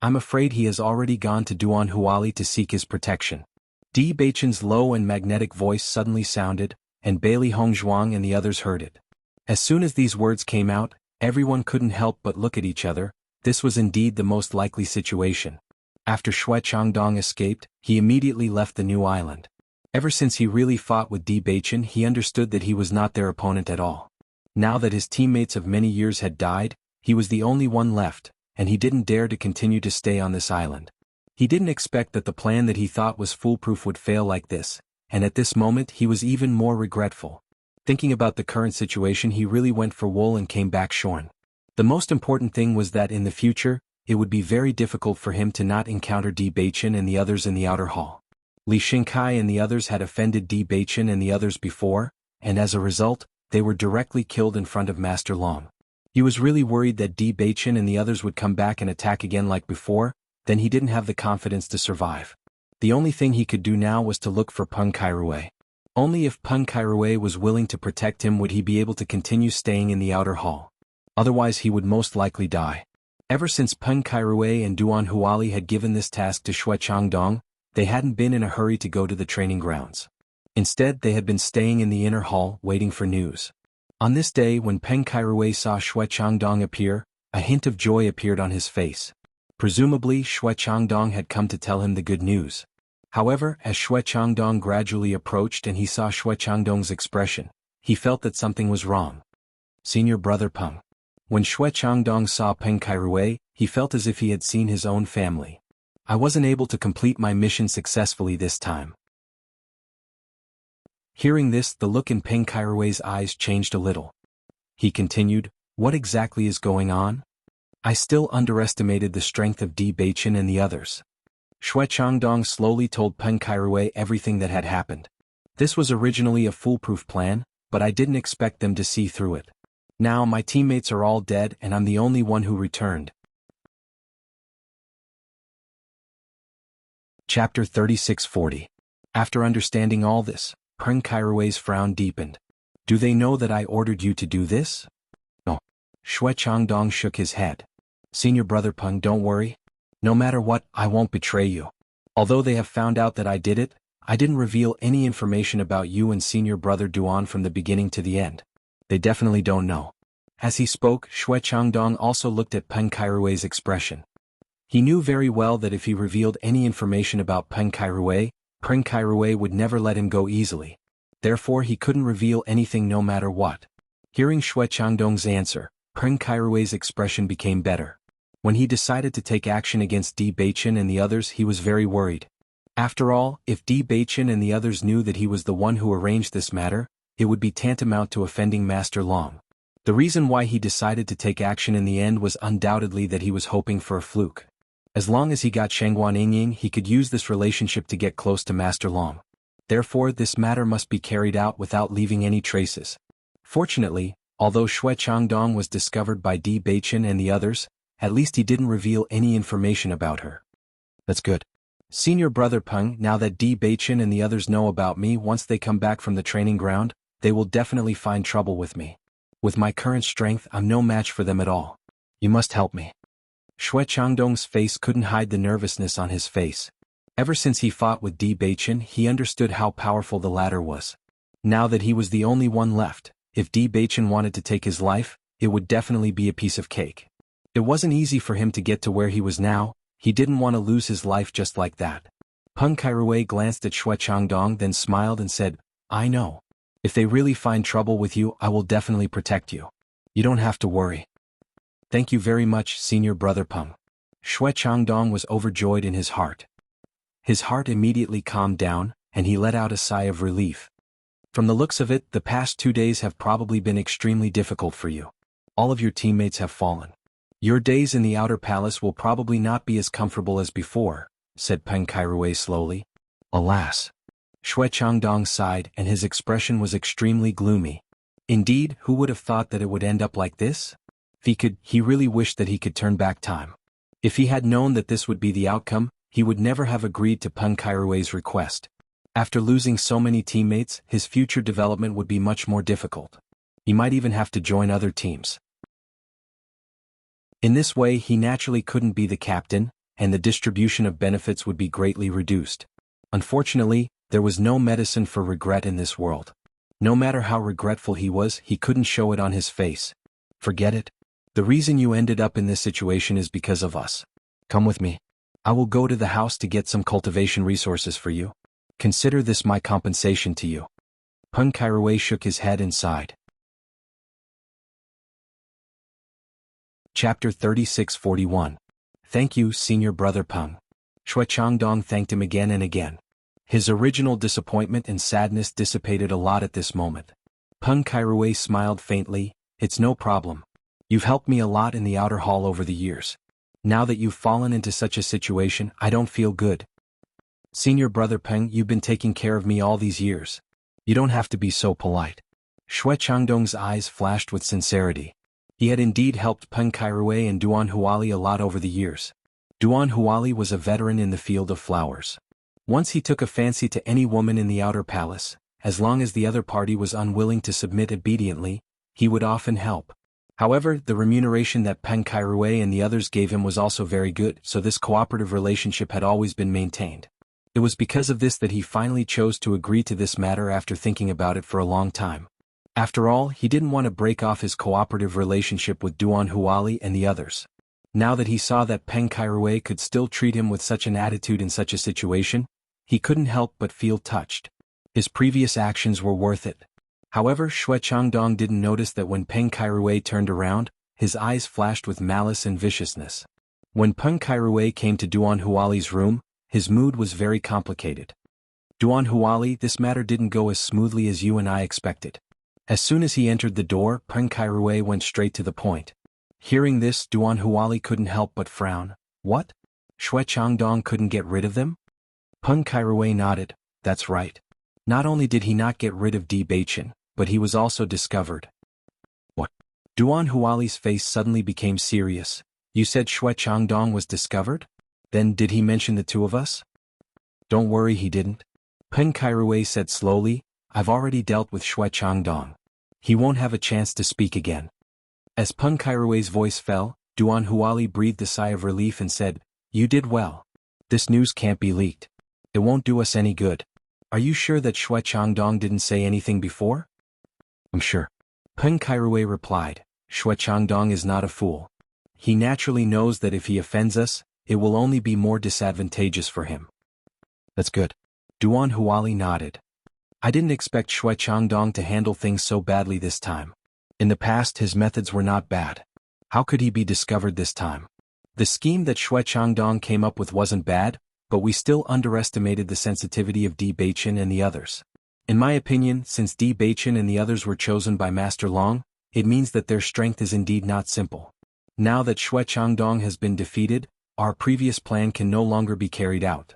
S1: I'm afraid he has already gone to Duan Huali to seek his protection. Di Beichen's low and magnetic voice suddenly sounded, and Bailey Hongzhuang and the others heard it. As soon as these words came out, everyone couldn't help but look at each other. This was indeed the most likely situation. After Shui Changdong escaped, he immediately left the new island. Ever since he really fought with Di Beichen, he understood that he was not their opponent at all. Now that his teammates of many years had died, He was the only one left, and he didn't dare to continue to stay on this island. He didn't expect that the plan that he thought was foolproof would fail like this, and at this moment he was even more regretful. Thinking about the current situation, he really went for wool and came back shorn. The most important thing was that in the future, it would be very difficult for him to not encounter Di Baichen and the others in the outer hall. Li Xingkai and the others had offended Di Baichen and the others before, and as a result, they were directly killed in front of Master Long. He was really worried that Di Baichen and the others would come back and attack again like before, then he didn't have the confidence to survive. The only thing he could do now was to look for Peng Kairui. Only if Peng Kairui was willing to protect him would he be able to continue staying in the outer hall. Otherwise he would most likely die. Ever since Peng Kairui and Duan Huali had given this task to Xue Changdong, they hadn't been in a hurry to go to the training grounds. Instead, they had been staying in the inner hall, waiting for news. On this day, when Peng Kairui saw Xue Changdong appear, a hint of joy appeared on his face. Presumably, Xue Changdong had come to tell him the good news. However, as Xue Changdong gradually approached and he saw Xue Changdong's expression, he felt that something was wrong. Senior brother Peng. When Xue Changdong saw Peng Kairui, he felt as if he had seen his own family. I wasn't able to complete my mission successfully this time. Hearing this, the look in Peng Kairui's eyes changed a little. He continued, "What exactly is going on? I still underestimated the strength of Di Baichen and the others." Xue Changdong slowly told Peng Kairui everything that had happened. This was originally a foolproof plan, but I didn't expect them to see through it. Now my teammates are all dead and I'm the only one who returned. Chapter 3640. After understanding all this, Peng Kairui's frown deepened. "Do they know that I ordered you to do this?" "No." Xue Changdong shook his head. "Senior brother Peng, don't worry. No matter what, I won't betray you. Although they have found out that I did it, I didn't reveal any information about you and senior brother Duan from the beginning to the end. They definitely don't know." As he spoke, Xue Changdong also looked at Peng Kairui's expression. He knew very well that if he revealed any information about Peng Kairui would never let him go easily. Therefore he couldn't reveal anything no matter what. Hearing Xue Changdong's answer, Peng Kairui's expression became better. When he decided to take action against Di Baichen and the others, he was very worried. After all, if Di Baichen and the others knew that he was the one who arranged this matter, it would be tantamount to offending Master Long. The reason why he decided to take action in the end was undoubtedly that he was hoping for a fluke. As long as he got Shangguan Yingying, he could use this relationship to get close to Master Long. Therefore, this matter must be carried out without leaving any traces. Fortunately, although Xue Changdong was discovered by Di Baichen and the others, at least he didn't reveal any information about her. That's good. Senior brother Peng, now that Di Baichen and the others know about me, once they come back from the training ground, they will definitely find trouble with me. With my current strength, I'm no match for them at all. You must help me. Xue Changdong's face couldn't hide the nervousness on his face. Ever since he fought with Di Baichen, he understood how powerful the latter was. Now that he was the only one left, if Di Baichen wanted to take his life, it would definitely be a piece of cake. It wasn't easy for him to get to where he was now. He didn't want to lose his life just like that. Peng Kairui glanced at Xue Changdong, then smiled and said, "I know. If they really find trouble with you, I will definitely protect you. You don't have to worry." "Thank you very much, senior brother Peng." Xue Changdong was overjoyed in his heart. His heart immediately calmed down, and he let out a sigh of relief. From the looks of it, the past 2 days have probably been extremely difficult for you. All of your teammates have fallen. Your days in the outer palace will probably not be as comfortable as before, said Peng Kairui slowly. Alas. Xue Changdong sighed, and his expression was extremely gloomy. Indeed, who would have thought that it would end up like this? He really wished that he could turn back time. If he had known that this would be the outcome, he would never have agreed to Peng Kairui's request. After losing so many teammates, his future development would be much more difficult. He might even have to join other teams. In this way, he naturally couldn't be the captain, and the distribution of benefits would be greatly reduced. Unfortunately, there was no medicine for regret in this world. No matter how regretful he was, he couldn't show it on his face. Forget it. The reason you ended up in this situation is because of us. Come with me. I will go to the house to get some cultivation resources for you. Consider this my compensation to you. Peng Kairui shook his head and sighed. Chapter 3641. Thank you, Senior Brother Peng. Shui Changdong thanked him again and again. His original disappointment and sadness dissipated a lot at this moment. Peng Kairui smiled faintly. It's no problem. You've helped me a lot in the outer hall over the years. Now that you've fallen into such a situation, I don't feel good. Senior Brother Peng, you've been taking care of me all these years. You don't have to be so polite. Shui Changdong's eyes flashed with sincerity. He had indeed helped Peng Kairui and Duan Huali a lot over the years. Duan Huali was a veteran in the field of flowers. Once he took a fancy to any woman in the outer palace, as long as the other party was unwilling to submit obediently, he would often help. However, the remuneration that Peng Kairui and the others gave him was also very good, so this cooperative relationship had always been maintained. It was because of this that he finally chose to agree to this matter after thinking about it for a long time. After all, he didn't want to break off his cooperative relationship with Duan Huali and the others. Now that he saw that Peng Kairui could still treat him with such an attitude in such a situation, he couldn't help but feel touched. His previous actions were worth it. However, Shui Changdong didn't notice that when Peng Kairui turned around, his eyes flashed with malice and viciousness. When Peng Kairui came to Duan Huali's room, his mood was very complicated. Duan Huali, this matter didn't go as smoothly as you and I expected. As soon as he entered the door, Peng Kairui went straight to the point. Hearing this, Duan Huali couldn't help but frown. What? Shui Changdong couldn't get rid of them? Peng Kairui nodded. That's right. Not only did he not get rid of Di Baichen, but he was also discovered. What? Duan Huali's face suddenly became serious. You said Shui Changdong was discovered? Then did he mention the two of us? Don't worry, he didn't. Peng Kairui said slowly, I've already dealt with Shui Changdong. He won't have a chance to speak again. As Peng Kairui's voice fell, Duan Huali breathed a sigh of relief and said, You did well. This news can't be leaked. It won't do us any good. Are you sure that Shui Changdong didn't say anything before? I'm sure. Peng Kairui replied, Shui Changdong is not a fool. He naturally knows that if he offends us, it will only be more disadvantageous for him. That's good. Duan Huali nodded. I didn't expect Shui Changdong to handle things so badly this time. In the past his methods were not bad. How could he be discovered this time? The scheme that Shui Changdong came up with wasn't bad, but we still underestimated the sensitivity of Di Baichen and the others. In my opinion, since Di Baichen and the others were chosen by Master Long, it means that their strength is indeed not simple. Now that Shui Changdong has been defeated, our previous plan can no longer be carried out.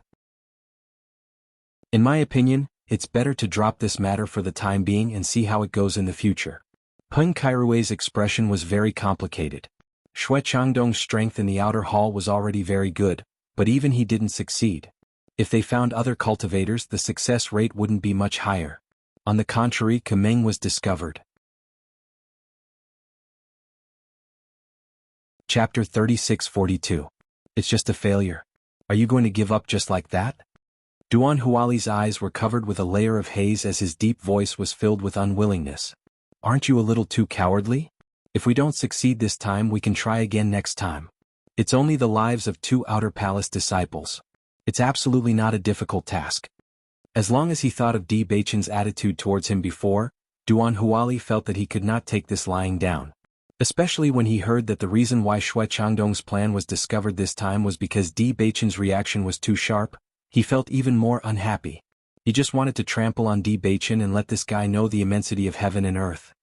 S1: In my opinion, it's better to drop this matter for the time being and see how it goes in the future. Peng Kairui's expression was very complicated. Shui Changdong's strength in the outer hall was already very good, but even he didn't succeed. If they found other cultivators, the success rate wouldn't be much higher. On the contrary, Kameng was discovered. Chapter 3642. It's just a failure. Are you going to give up just like that? Duan Huali's eyes were covered with a layer of haze as his deep voice was filled with unwillingness. Aren't you a little too cowardly? If we don't succeed this time, we can try again next time. It's only the lives of 2 outer palace disciples. It's absolutely not a difficult task. As long as he thought of Di Baichen's attitude towards him before, Duan Huali felt that he could not take this lying down. Especially when he heard that the reason why Shui Changdong's plan was discovered this time was because Di Baichen's reaction was too sharp, he felt even more unhappy. He just wanted to trample on Di Baichen and let this guy know the immensity of heaven and earth.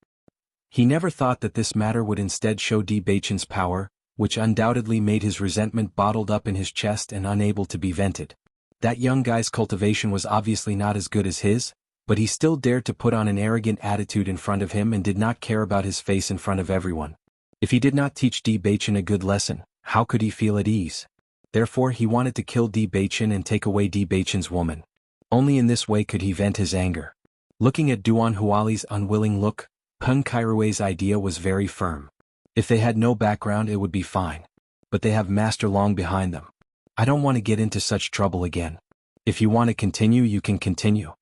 S1: He never thought that this matter would instead show Di Baichen's power, which undoubtedly made his resentment bottled up in his chest and unable to be vented. That young guy's cultivation was obviously not as good as his, but he still dared to put on an arrogant attitude in front of him and did not care about his face in front of everyone. If he did not teach Di Baichen a good lesson, how could he feel at ease? Therefore he wanted to kill Di Baichen and take away Di Baichen's woman. Only in this way could he vent his anger. Looking at Duan Huali's unwilling look, Peng Kairui's idea was very firm. If they had no background it would be fine. But they have Master Long behind them. I don't want to get into such trouble again. If you want to continue, you can continue.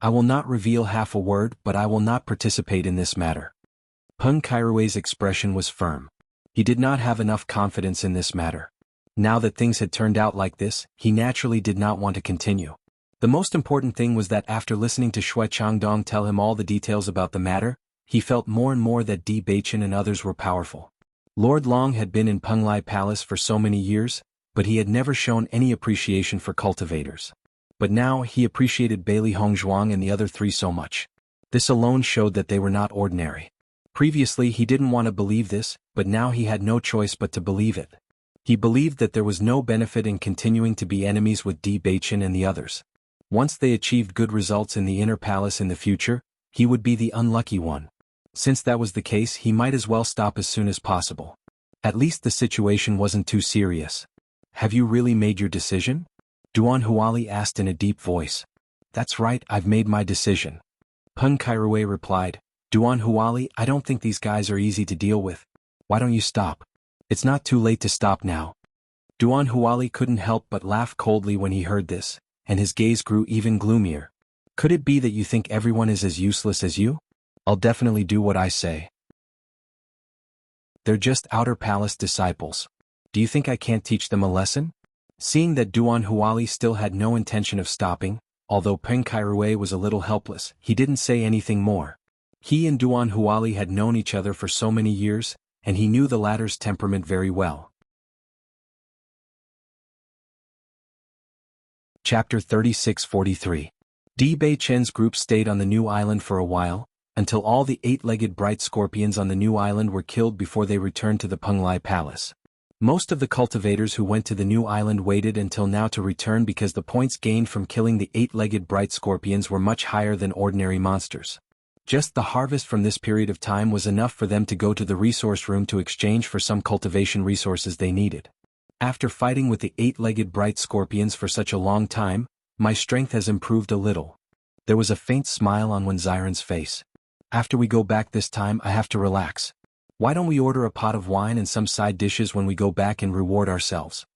S1: I will not reveal half a word, but I will not participate in this matter. Peng Kairui's expression was firm. He did not have enough confidence in this matter. Now that things had turned out like this, he naturally did not want to continue. The most important thing was that after listening to Shui Changdong tell him all the details about the matter, he felt more and more that Di Baichen and others were powerful. Lord Long had been in Penglai Palace for so many years, but he had never shown any appreciation for cultivators. But now he appreciated Bailey Hongzhuang and the other three so much. This alone showed that they were not ordinary. Previously he didn't want to believe this, but now he had no choice but to believe it. He believed that there was no benefit in continuing to be enemies with Di Baichen and the others. Once they achieved good results in the inner palace in the future, he would be the unlucky one. Since that was the case, he might as well stop as soon as possible. At least the situation wasn't too serious. Have you really made your decision? Duan Huali asked in a deep voice. That's right, I've made my decision. Peng Kairui replied. Duan Huali, I don't think these guys are easy to deal with. Why don't you stop? It's not too late to stop now. Duan Huali couldn't help but laugh coldly when he heard this, and his gaze grew even gloomier. Could it be that you think everyone is as useless as you? I'll definitely do what I say. They're just outer palace disciples. Do you think I can't teach them a lesson? Seeing that Duan Huali still had no intention of stopping, although Peng Kairui was a little helpless, he didn't say anything more. He and Duan Huali had known each other for so many years, and he knew the latter's temperament very well. Chapter 36-43. Di Baichen's group stayed on the new island for a while, until all the 8-legged bright scorpions on the new island were killed before they returned to the Penglai Palace. Most of the cultivators who went to the new island waited until now to return because the points gained from killing the 8-legged bright scorpions were much higher than ordinary monsters. Just the harvest from this period of time was enough for them to go to the resource room to exchange for some cultivation resources they needed. After fighting with the 8-legged bright scorpions for such a long time, my strength has improved a little. There was a faint smile on Wen Xiren's face. After we go back this time, I have to relax. Why don't we order a pot of wine and some side dishes when we go back and reward ourselves?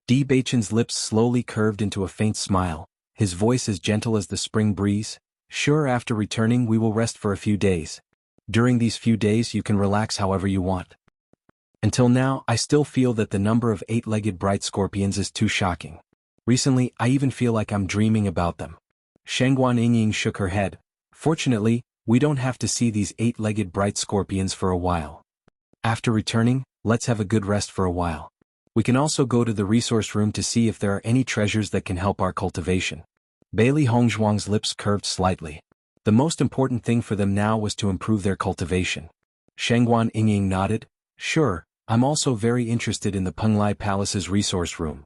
S1: Di Baichen's lips slowly curved into a faint smile, his voice as gentle as the spring breeze. Sure, after returning we will rest for a few days. During these few days you can relax however you want. Until now, I still feel that the number of 8-legged bright scorpions is too shocking. Recently, I even feel like I'm dreaming about them. Shangguan Yingying shook her head. Fortunately, we don't have to see these 8-legged bright scorpions for a while. After returning, let's have a good rest for a while. We can also go to the resource room to see if there are any treasures that can help our cultivation. Bailey Hongzhuang's lips curved slightly. The most important thing for them now was to improve their cultivation. Shangguan Yingying nodded. Sure, I'm also very interested in the Penglai Palace's resource room.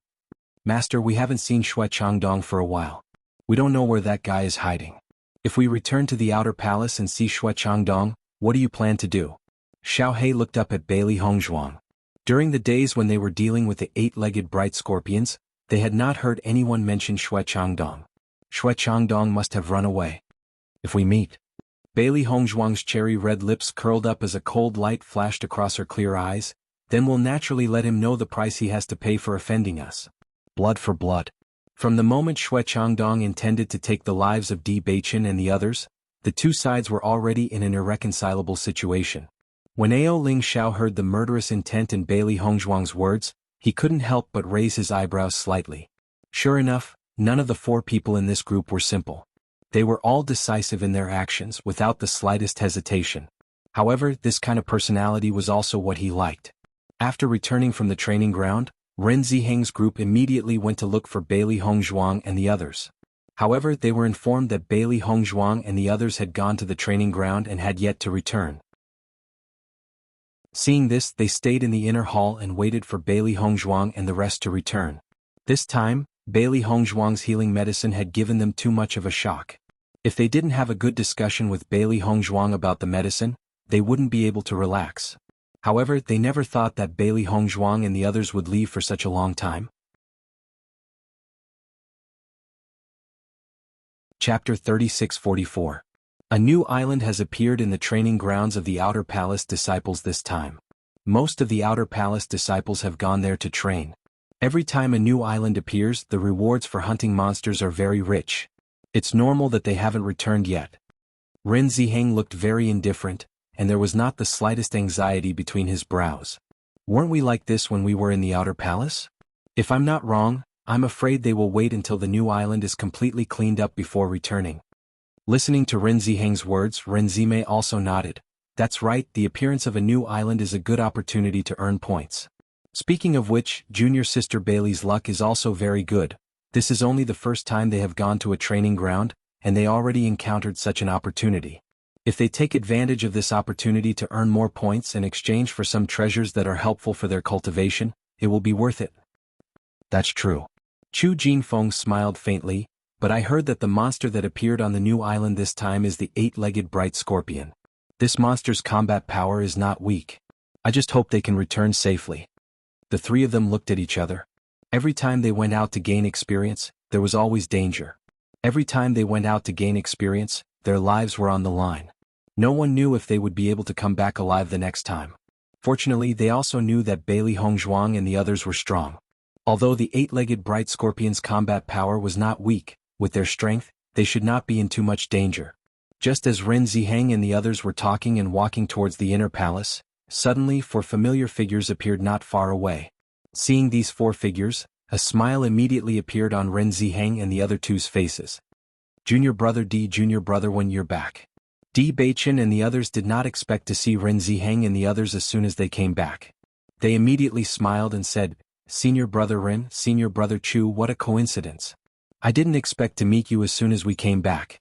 S1: Master, we haven't seen Shui Changdong for a while. We don't know where that guy is hiding. If we return to the outer palace and see Shui Changdong, what do you plan to do? Xiao He looked up at Bailey Hongzhuang. During the days when they were dealing with the 8-legged bright scorpions, they had not heard anyone mention Shui Changdong. Shui Changdong must have run away. If we meet. Bailey Hongzhuang's cherry-red lips curled up as a cold light flashed across her clear eyes. Then we'll naturally let him know the price he has to pay for offending us. Blood for blood. From the moment Shui Changdong intended to take the lives of Di Baichen and the others, the two sides were already in an irreconcilable situation. When Ao Ling Xiao heard the murderous intent in Bailey Hongzhuang's words, he couldn't help but raise his eyebrows slightly. Sure enough, none of the 4 people in this group were simple. They were all decisive in their actions without the slightest hesitation. However, this kind of personality was also what he liked. After returning from the training ground, Ren Ziheng's group immediately went to look for Bailey Hongzhuang and the others. However, they were informed that Bailey Hongzhuang and the others had gone to the training ground and had yet to return. Seeing this, they stayed in the inner hall and waited for Bailey Hongzhuang and the rest to return. This time, Bailey Hongzhuang's healing medicine had given them too much of a shock. If they didn't have a good discussion with Bailey Hongzhuang about the medicine, they wouldn't be able to relax. However, they never thought that Bailey Hongzhuang and the others would leave for such a long time. Chapter 36-44. A new island has appeared in the training grounds of the Outer Palace disciples this time. Most of the Outer Palace disciples have gone there to train. Every time a new island appears, the rewards for hunting monsters are very rich. It's normal that they haven't returned yet. Ren Ziheng looked very indifferent, and there was not the slightest anxiety between his brows. Weren't we like this when we were in the Outer Palace? If I'm not wrong, I'm afraid they will wait until the new island is completely cleaned up before returning. Listening to Ren Ziheng's words, Ren Zimei also nodded. That's right, the appearance of a new island is a good opportunity to earn points. Speaking of which, junior sister Bailey's luck is also very good. This is only the first time they have gone to a training ground, and they already encountered such an opportunity. If they take advantage of this opportunity to earn more points in exchange for some treasures that are helpful for their cultivation, it will be worth it. That's true. Chu Jinfeng smiled faintly, but I heard that the monster that appeared on the new island this time is the eight-legged bright scorpion. This monster's combat power is not weak. I just hope they can return safely. The three of them looked at each other. Every time they went out to gain experience, there was always danger. Every time they went out to gain experience, their lives were on the line. No one knew if they would be able to come back alive the next time. Fortunately, they also knew that Bailey Hongzhuang and the others were strong. Although the eight-legged bright scorpion's combat power was not weak, with their strength, they should not be in too much danger. Just as Ren Ziheng and the others were talking and walking towards the inner palace, suddenly four familiar figures appeared not far away. Seeing these four figures, a smile immediately appeared on Ren Ziheng and the other two's faces. Junior brother D, junior brother, when you're back. D. Beichen and the others did not expect to see Ren Ziheng and the others as soon as they came back. They immediately smiled and said, Senior brother Ren, senior brother Chu, what a coincidence. I didn't expect to meet you as soon as we came back.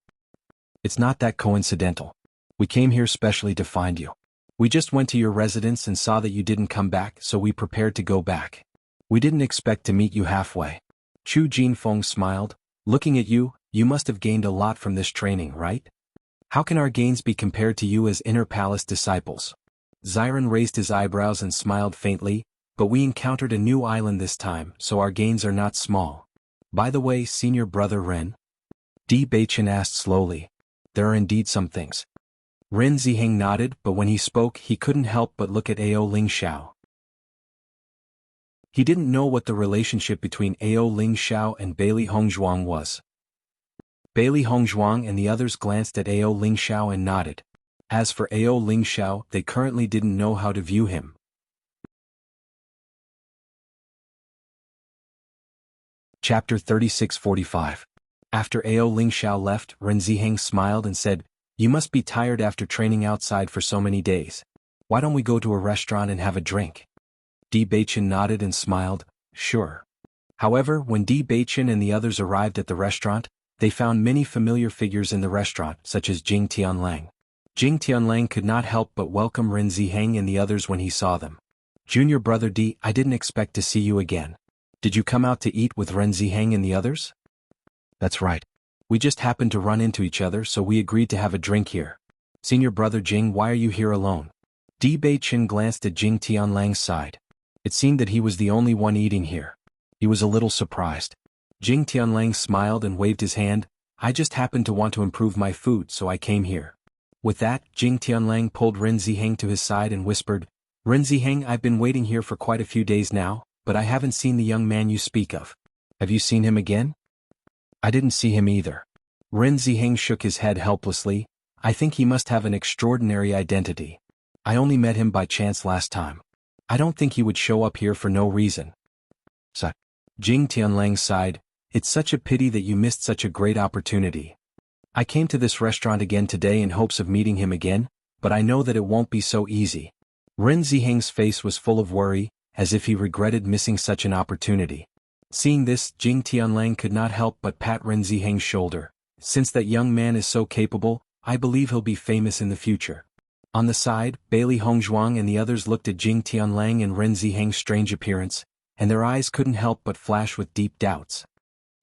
S1: It's not that coincidental. We came here specially to find you. We just went to your residence and saw that you didn't come back, so we prepared to go back. We didn't expect to meet you halfway. Chu Jinfeng smiled. Looking at you, you must have gained a lot from this training, right? How can our gains be compared to you as inner palace disciples? Xiren raised his eyebrows and smiled faintly, but we encountered a new island this time, so our gains are not small. By the way, senior brother Ren? D. Beichen asked slowly. There are indeed some things. Ren Ziheng nodded, but when he spoke he couldn't help but look at Ao Ling Xiao. He didn't know what the relationship between Ao Ling Xiao and Bailey Hongzhuang was. Bailey Hongzhuang and the others glanced at Ao Ling Xiao and nodded. As for Ao Ling Xiao, they currently didn't know how to view him. Chapter 3645. After Ao Ling Xiao left, Ren Ziheng smiled and said, You must be tired after training outside for so many days. Why don't we go to a restaurant and have a drink? D. Beichen nodded and smiled, Sure. However, when D. Beichen and the others arrived at the restaurant, they found many familiar figures in the restaurant, such as Jing Tianlang. Jing Tianlang could not help but welcome Ren Ziheng and the others when he saw them. Junior brother D, I didn't expect to see you again. Did you come out to eat with Ren Ziheng and the others? That's right. We just happened to run into each other, so we agreed to have a drink here. Senior brother Jing, why are you here alone? D. Beichen glanced at Jing Tianlang's side. It seemed that he was the only one eating here. He was a little surprised. Jing Tianlang smiled and waved his hand. I just happened to want to improve my food, so I came here. With that, Jing Tianlang pulled Ren Ziheng to his side and whispered, Ren Ziheng, I've been waiting here for quite a few days now, but I haven't seen the young man you speak of. Have you seen him again? I didn't see him either. Ren Ziheng shook his head helplessly. I think he must have an extraordinary identity. I only met him by chance last time. I don't think he would show up here for no reason. Jing Tianlang sighed. It's such a pity that you missed such a great opportunity. I came to this restaurant again today in hopes of meeting him again, but I know that it won't be so easy. Ren Ziheng's face was full of worry, as if he regretted missing such an opportunity. Seeing this, Jing Tianlang could not help but pat Ren Ziheng's shoulder. Since that young man is so capable, I believe he'll be famous in the future. On the side, Bailey Hongzhuang and the others looked at Jing Tianlang and Ren Ziheng's strange appearance, and their eyes couldn't help but flash with deep doubts.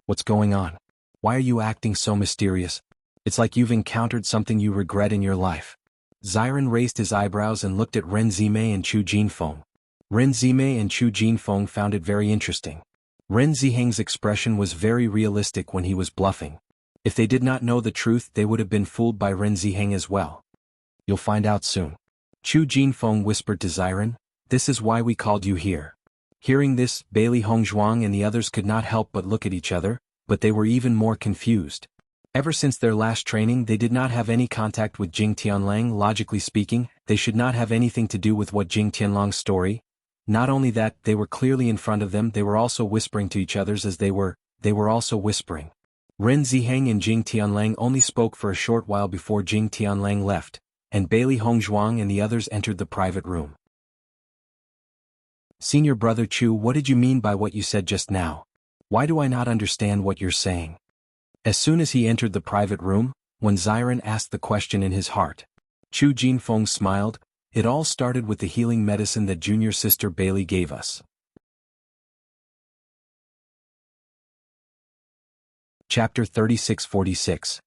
S1: What's going on? Why are you acting so mysterious? It's like you've encountered something you regret in your life. Xiren raised his eyebrows and looked at Ren Zimei and Chu Jinfeng. Ren Zimei and Chu Jinfeng found it very interesting. Ren Ziheng's expression was very realistic when he was bluffing. If they did not know the truth, they would have been fooled by Ren Ziheng as well. You'll find out soon. Chu Jinfeng whispered to Xiren, This is why we called you here. Hearing this, Bailey Hongzhuang and the others could not help but look at each other, but they were even more confused. Ever since their last training, they did not have any contact with Jing Tianlang. Logically speaking, they should not have anything to do with what Jing Tianlang's story. Not only that, they were clearly in front of them, they were also whispering to each other as they were also whispering. Ren Ziheng and Jing Tianlang only spoke for a short while before Jing Tianlang left. and Bailey Hongzhuang and the others entered the private room. Senior Brother Chu, what did you mean by what you said just now? Why do I not understand what you're saying? As soon as he entered the private room, when Ziren asked the question in his heart, Chu Jinfeng smiled. It all started with the healing medicine that junior sister Bailey gave us. Chapter 3646.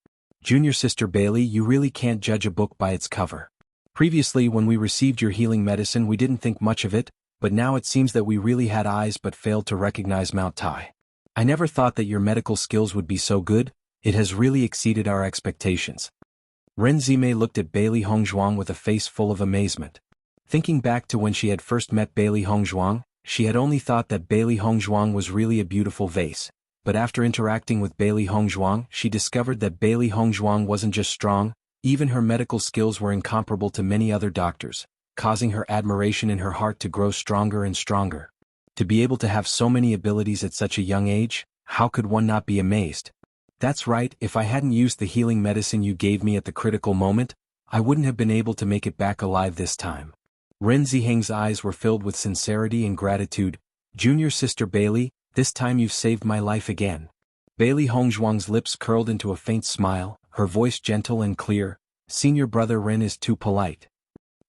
S1: Junior Sister Bailey, you really can't judge a book by its cover. Previously, when we received your healing medicine, we didn't think much of it, but now it seems that we really had eyes but failed to recognize Mount Tai. I never thought that your medical skills would be so good. It has really exceeded our expectations. Ren Zimei looked at Bailey Hongzhuang with a face full of amazement. Thinking back to when she had first met Bailey Hongzhuang, she had only thought that Bailey Hongzhuang was really a beautiful vase. But after interacting with Bailey Hongzhuang, she discovered that Bailey Hongzhuang wasn't just strong, even her medical skills were incomparable to many other doctors, causing her admiration in her heart to grow stronger and stronger. To be able to have so many abilities at such a young age, how could one not be amazed? That's right, if I hadn't used the healing medicine you gave me at the critical moment, I wouldn't have been able to make it back alive this time. Ren Ziheng's eyes were filled with sincerity and gratitude. Junior Sister Bailey, this time you've saved my life again. Bailey Hongzhuang's lips curled into a faint smile, her voice gentle and clear. Senior Brother Ren is too polite.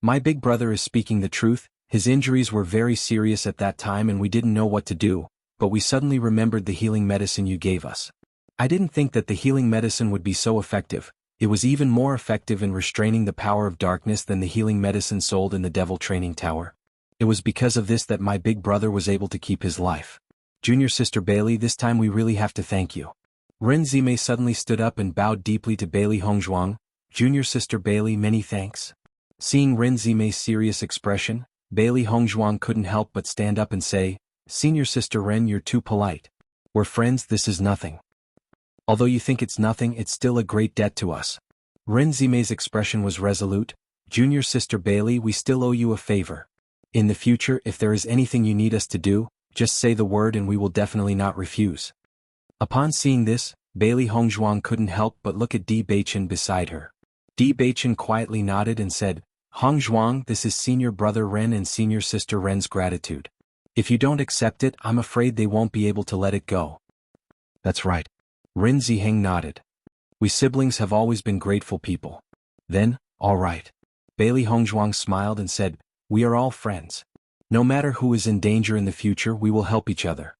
S1: My big brother is speaking the truth. His injuries were very serious at that time and we didn't know what to do, but we suddenly remembered the healing medicine you gave us. I didn't think that the healing medicine would be so effective. It was even more effective in restraining the power of darkness than the healing medicine sold in the Devil Training Tower. It was because of this that my big brother was able to keep his life. Junior Sister Bailey, this time we really have to thank you. Ren Zimei suddenly stood up and bowed deeply to Bailey Hongzhuang. Junior Sister Bailey, many thanks. Seeing Ren Zimei's serious expression, Bailey Hongzhuang couldn't help but stand up and say, Senior Sister Ren, you're too polite. We're friends, this is nothing. Although you think it's nothing, it's still a great debt to us. Ren Zimei's expression was resolute. Junior Sister Bailey, we still owe you a favor. In the future, if there is anything you need us to do, just say the word and we will definitely not refuse. Upon seeing this, Bailey Hongzhuang couldn't help but look at Di Beichen beside her. Di Beichen quietly nodded and said, Hongzhuang, this is Senior Brother Ren and Senior Sister Ren's gratitude. If you don't accept it, I'm afraid they won't be able to let it go. That's right. Ren Ziheng nodded. We siblings have always been grateful people. Then, all right. Bailey Hongzhuang smiled and said, we are all friends. No matter who is in danger in the future, we will help each other.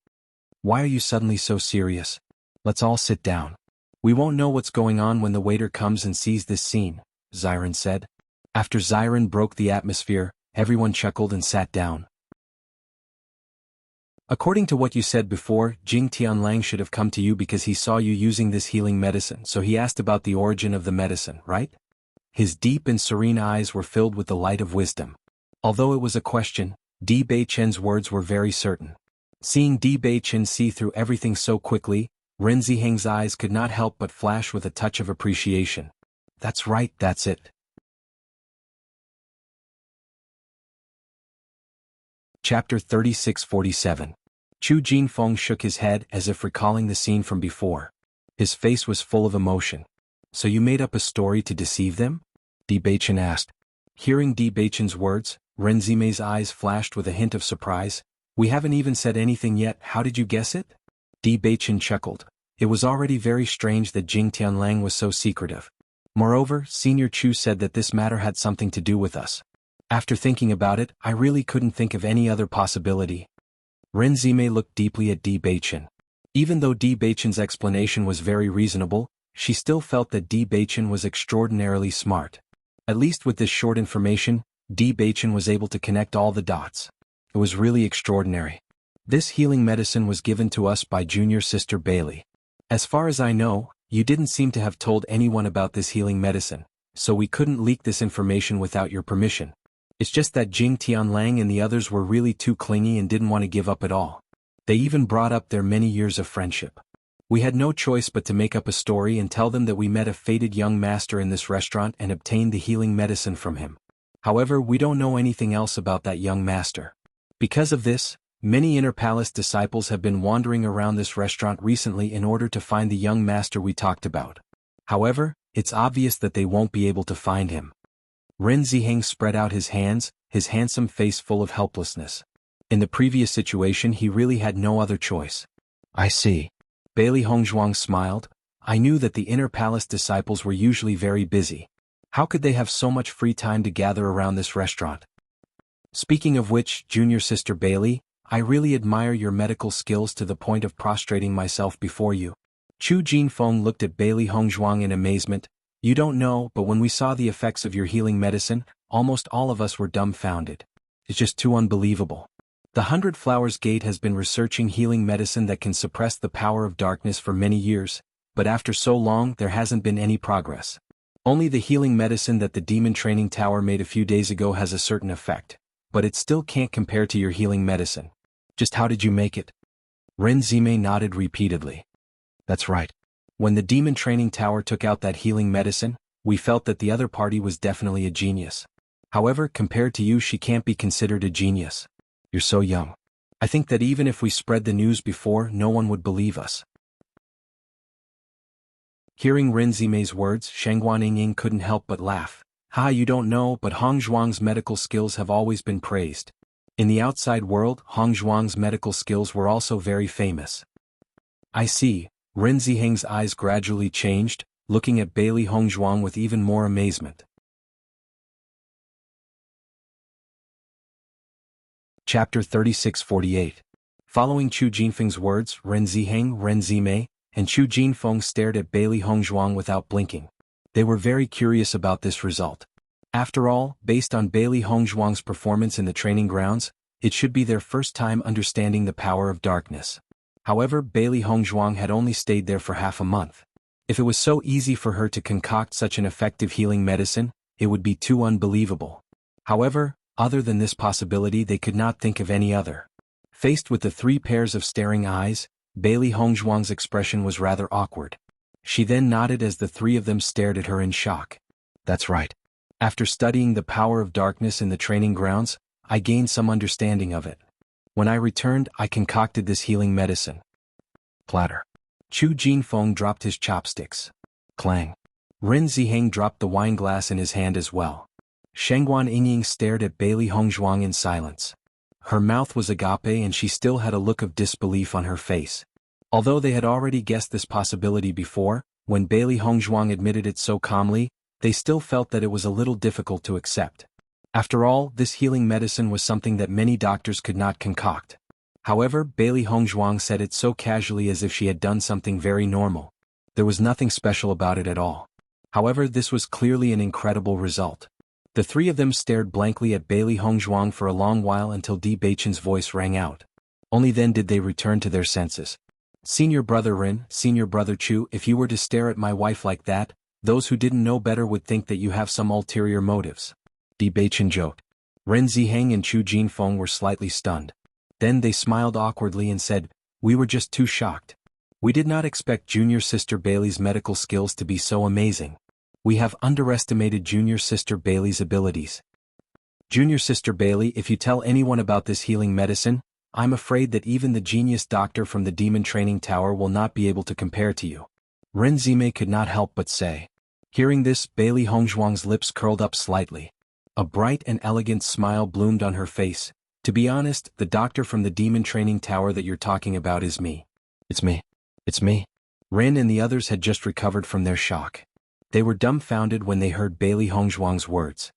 S1: Why are you suddenly so serious? Let's all sit down. We won't know what's going on when the waiter comes and sees this scene, Ziren said. After Ziren broke the atmosphere, everyone chuckled and sat down. According to what you said before, Jing Tianlang should have come to you because he saw you using this healing medicine, so he asked about the origin of the medicine, right? His deep and serene eyes were filled with the light of wisdom. Although it was a question, Di Beichen's words were very certain. Seeing Di Beichen see through everything so quickly, Ren Ziheng's eyes could not help but flash with a touch of appreciation. That's right, that's it. Chapter 3647. Chu Jinfeng shook his head as if recalling the scene from before. His face was full of emotion. So you made up a story to deceive them? Di Beichen asked. Hearing Di Beichen's words, Ren Zimei's eyes flashed with a hint of surprise. We haven't even said anything yet, how did you guess it? Di Beichen chuckled. It was already very strange that Jing Tianlang was so secretive. Moreover, Senior Chu said that this matter had something to do with us. After thinking about it, I really couldn't think of any other possibility. Ren Zimei looked deeply at Di Beichen. Even though Di Beichen's explanation was very reasonable, she still felt that Di Beichen was extraordinarily smart. At least with this short information, Di Beichen was able to connect all the dots. It was really extraordinary. This healing medicine was given to us by Junior Sister Bailey. As far as I know, you didn't seem to have told anyone about this healing medicine, so we couldn't leak this information without your permission. It's just that Jing Tianlang and the others were really too clingy and didn't want to give up at all. They even brought up their many years of friendship. We had no choice but to make up a story and tell them that we met a fated young master in this restaurant and obtained the healing medicine from him. However, we don't know anything else about that young master. Because of this, many Inner Palace disciples have been wandering around this restaurant recently in order to find the young master we talked about. However, it's obvious that they won't be able to find him. Ren Ziheng spread out his hands, his handsome face full of helplessness. In the previous situation he really had no other choice. I see. Bailey Hongzhuang smiled. I knew that the inner palace disciples were usually very busy. How could they have so much free time to gather around this restaurant? Speaking of which, junior sister Bailey, I really admire your medical skills to the point of prostrating myself before you. Chu Jinfeng looked at Bailey Hongzhuang in amazement. You don't know, but when we saw the effects of your healing medicine, almost all of us were dumbfounded. It's just too unbelievable. The Hundred Flowers Gate has been researching healing medicine that can suppress the power of darkness for many years, but after so long there hasn't been any progress. Only the healing medicine that the Demon Training Tower made a few days ago has a certain effect, but it still can't compare to your healing medicine. Just how did you make it? Ren Zimei nodded repeatedly. That's right. When the Demon Training Tower took out that healing medicine, we felt that the other party was definitely a genius. However, compared to you she can't be considered a genius. You're so young. I think that even if we spread the news before, no one would believe us. Hearing Ren Zimei's words, Shangguan Yingying couldn't help but laugh. Ha, you don't know, but Hong Zhuang's medical skills have always been praised. In the outside world, Hong Zhuang's medical skills were also very famous. I see. Ren Ziheng's eyes gradually changed, looking at Bailey Hongzhuang with even more amazement. Chapter 3648. Following Chu Jinfeng's words, Ren Ziheng, Ren Zimei, and Chu Jinfeng stared at Bailey Hongzhuang without blinking. They were very curious about this result. After all, based on Bailey Hongzhuang's performance in the training grounds, it should be their first time understanding the power of darkness. However, Bailey Hongzhuang had only stayed there for half a month. If it was so easy for her to concoct such an effective healing medicine, it would be too unbelievable. However, other than this possibility they could not think of any other. Faced with the three pairs of staring eyes, Bailey Hongzhuang's expression was rather awkward. She then nodded as the three of them stared at her in shock. That's right. After studying the power of darkness in the training grounds, I gained some understanding of it. When I returned, I concocted this healing medicine. Platter. Chu Jinfeng dropped his chopsticks. Clang. Ren Ziheng dropped the wine glass in his hand as well. Shangguan Yingying stared at Bailey Hongzhuang in silence. Her mouth was agape and she still had a look of disbelief on her face. Although they had already guessed this possibility before, when Bailey Hongzhuang admitted it so calmly, they still felt that it was a little difficult to accept. After all, this healing medicine was something that many doctors could not concoct. However, Bailey Hongzhuang said it so casually as if she had done something very normal. There was nothing special about it at all. However, this was clearly an incredible result. The three of them stared blankly at Bailey Hongzhuang for a long while until Di Beichen's voice rang out. Only then did they return to their senses. Senior brother Ren, senior brother Chu, if you were to stare at my wife like that, those who didn't know better would think that you have some ulterior motives. Di Beichen joked. Ren Ziheng and Chu Jinfeng were slightly stunned. Then they smiled awkwardly and said, we were just too shocked. We did not expect junior sister Bailey's medical skills to be so amazing. We have underestimated junior sister Bailey's abilities. Junior sister Bailey, if you tell anyone about this healing medicine, I'm afraid that even the genius doctor from the Demon Training Tower will not be able to compare to you. Ren Zimei could not help but say. Hearing this, Bailey Hongzhuang's lips curled up slightly. A bright and elegant smile bloomed on her face. To be honest, the doctor from the Demon Training Tower that you're talking about is me. It's me. It's me. Ren and the others had just recovered from their shock. They were dumbfounded when they heard Bailey Hongzhuang's words.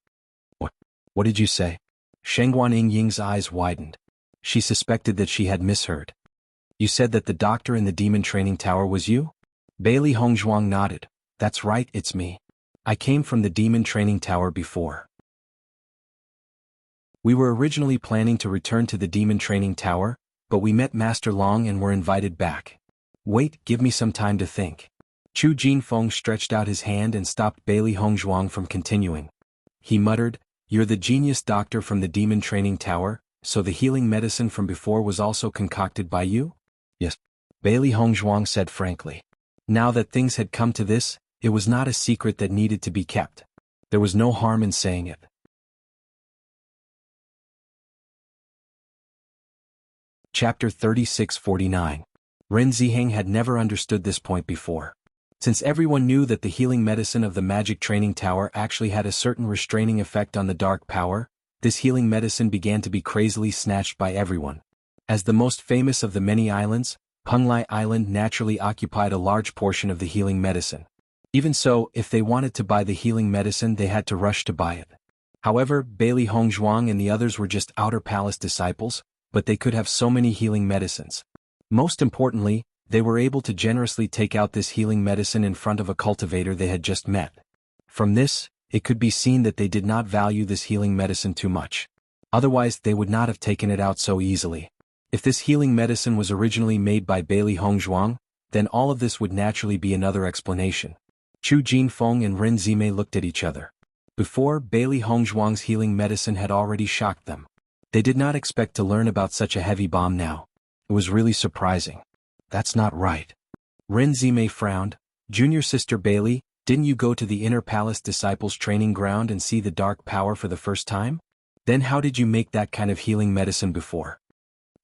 S1: What did you say? Shangguan Yingying's eyes widened. She suspected that she had misheard. You said that the doctor in the Demon Training Tower was you? Bailey Hongzhuang nodded. That's right, it's me. I came from the Demon Training Tower before. We were originally planning to return to the Demon Training Tower, but we met Master Long and were invited back. Wait, give me some time to think. Chu Jinfeng stretched out his hand and stopped Bailey Hongzhuang from continuing. He muttered, You're the genius doctor from the Demon Training Tower, so the healing medicine from before was also concocted by you? Yes. Bailey Hongzhuang said frankly. Now that things had come to this, it was not a secret that needed to be kept. There was no harm in saying it. Chapter 3649. Ren Ziheng had never understood this point before. Since everyone knew that the healing medicine of the magic training tower actually had a certain restraining effect on the dark power, this healing medicine began to be crazily snatched by everyone. As the most famous of the many islands, Penglai Island naturally occupied a large portion of the healing medicine. Even so, if they wanted to buy the healing medicine, they had to rush to buy it. However, Bailey Hongzhuang and the others were just outer palace disciples, but they could have so many healing medicines. Most importantly, they were able to generously take out this healing medicine in front of a cultivator they had just met. From this, it could be seen that they did not value this healing medicine too much. Otherwise, they would not have taken it out so easily. If this healing medicine was originally made by Bailey Hongzhuang, then all of this would naturally be another explanation. Chu Jinfeng and Ren Zimei looked at each other. Before, Bailey Hongzhuang's healing medicine had already shocked them. They did not expect to learn about such a heavy bomb now. It was really surprising. That's not right. Ren Zimei frowned. Junior sister Bailey, didn't you go to the Inner Palace Disciples Training Ground and see the dark power for the first time? Then how did you make that kind of healing medicine before?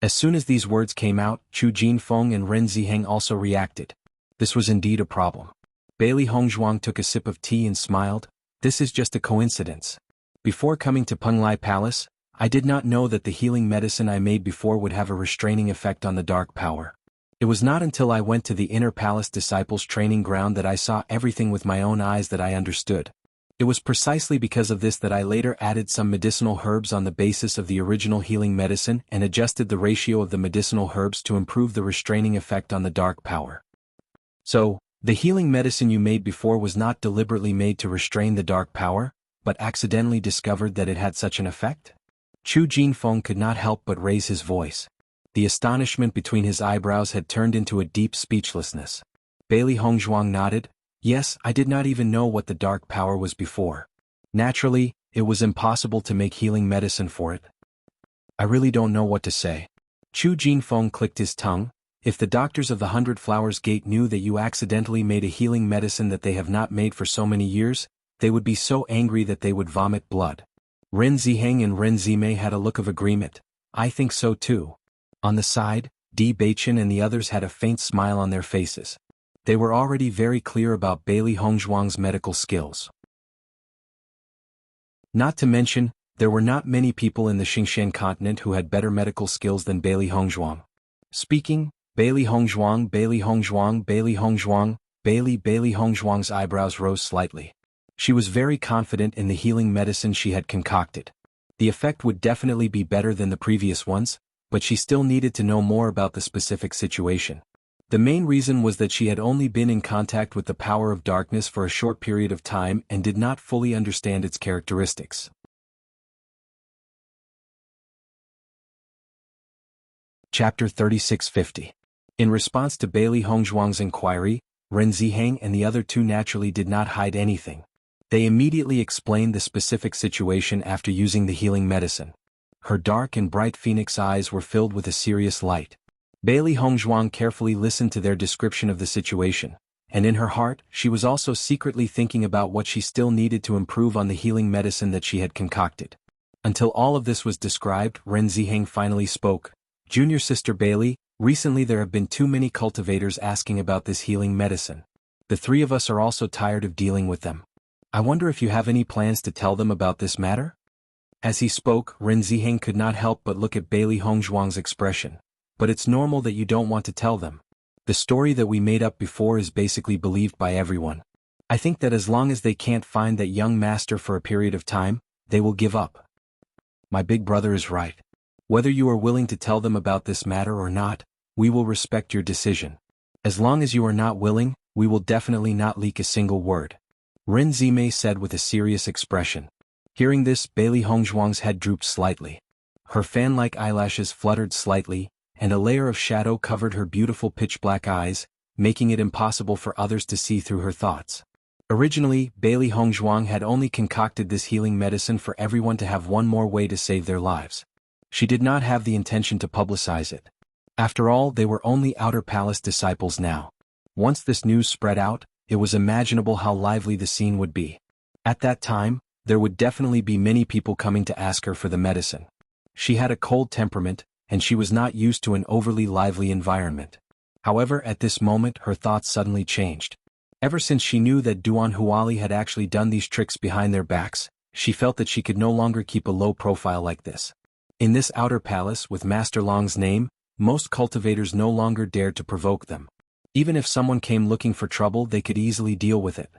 S1: As soon as these words came out, Chu Jinfeng and Ren Ziheng also reacted. This was indeed a problem. Bailey Hongzhuang took a sip of tea and smiled. This is just a coincidence. Before coming to Penglai Palace, I did not know that the healing medicine I made before would have a restraining effect on the dark power. It was not until I went to the Inner Palace Disciples Training Ground that I saw everything with my own eyes that I understood. It was precisely because of this that I later added some medicinal herbs on the basis of the original healing medicine and adjusted the ratio of the medicinal herbs to improve the restraining effect on the dark power. So, the healing medicine you made before was not deliberately made to restrain the dark power, but accidentally discovered that it had such an effect? Chu Jinfeng could not help but raise his voice. The astonishment between his eyebrows had turned into a deep speechlessness. Bailey Hongzhuang nodded. Yes, I did not even know what the dark power was before. Naturally, it was impossible to make healing medicine for it. I really don't know what to say. Chu Jinfeng clicked his tongue. If the doctors of the 100 Flowers Gate knew that you accidentally made a healing medicine that they have not made for so many years, they would be so angry that they would vomit blood. Ren Ziheng and Ren Zimei had a look of agreement. I think so too. On the side, Di Beichen and the others had a faint smile on their faces. They were already very clear about Bailey Hongzhuang's medical skills. Not to mention, there were not many people in the Xingqian continent who had better medical skills than Bailey Hongzhuang. Speaking, Bailey Hongzhuang, Bailey Hongzhuang, Bailey Hongzhuang, Bailey Hongzhuang's eyebrows rose slightly. She was very confident in the healing medicine she had concocted. The effect would definitely be better than the previous ones, but she still needed to know more about the specific situation. The main reason was that she had only been in contact with the power of darkness for a short period of time and did not fully understand its characteristics. Chapter 3650. In response to Bailey Hongzhuang's inquiry, Ren Ziheng and the other two naturally did not hide anything. They immediately explained the specific situation after using the healing medicine. Her dark and bright phoenix eyes were filled with a serious light. Bailey Hongzhuang carefully listened to their description of the situation, and in her heart, she was also secretly thinking about what she still needed to improve on the healing medicine that she had concocted. Until all of this was described, Ren Ziheng finally spoke. Junior sister Bailey, recently there have been too many cultivators asking about this healing medicine. The three of us are also tired of dealing with them. I wonder if you have any plans to tell them about this matter? As he spoke, Ren Ziheng could not help but look at Bailey Hongzhuang's expression. But it's normal that you don't want to tell them. The story that we made up before is basically believed by everyone. I think that as long as they can't find that young master for a period of time, they will give up. My big brother is right. Whether you are willing to tell them about this matter or not, we will respect your decision. As long as you are not willing, we will definitely not leak a single word. Ren Zimei said with a serious expression. Hearing this, Bailey Hongzhuang's head drooped slightly. Her fan-like eyelashes fluttered slightly, and a layer of shadow covered her beautiful pitch-black eyes, making it impossible for others to see through her thoughts. Originally, Bailey Hongzhuang had only concocted this healing medicine for everyone to have one more way to save their lives. She did not have the intention to publicize it. After all, they were only outer palace disciples now. Once this news spread out, it was imaginable how lively the scene would be. At that time, there would definitely be many people coming to ask her for the medicine. She had a cold temperament, and she was not used to an overly lively environment. However, at this moment her thoughts suddenly changed. Ever since she knew that Duan Huali had actually done these tricks behind their backs, she felt that she could no longer keep a low profile like this. In this outer palace with Master Long's name, most cultivators no longer dared to provoke them. Even if someone came looking for trouble, they could easily deal with it.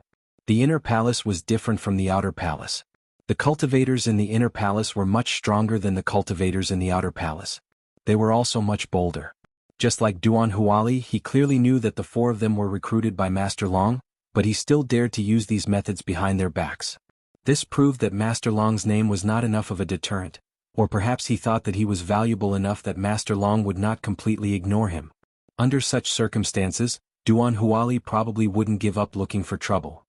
S1: The inner palace was different from the outer palace. The cultivators in the inner palace were much stronger than the cultivators in the outer palace. They were also much bolder. Just like Duan Huali, he clearly knew that the four of them were recruited by Master Long, but he still dared to use these methods behind their backs. This proved that Master Long's name was not enough of a deterrent, or perhaps he thought that he was valuable enough that Master Long would not completely ignore him. Under such circumstances, Duan Huali probably wouldn't give up looking for trouble.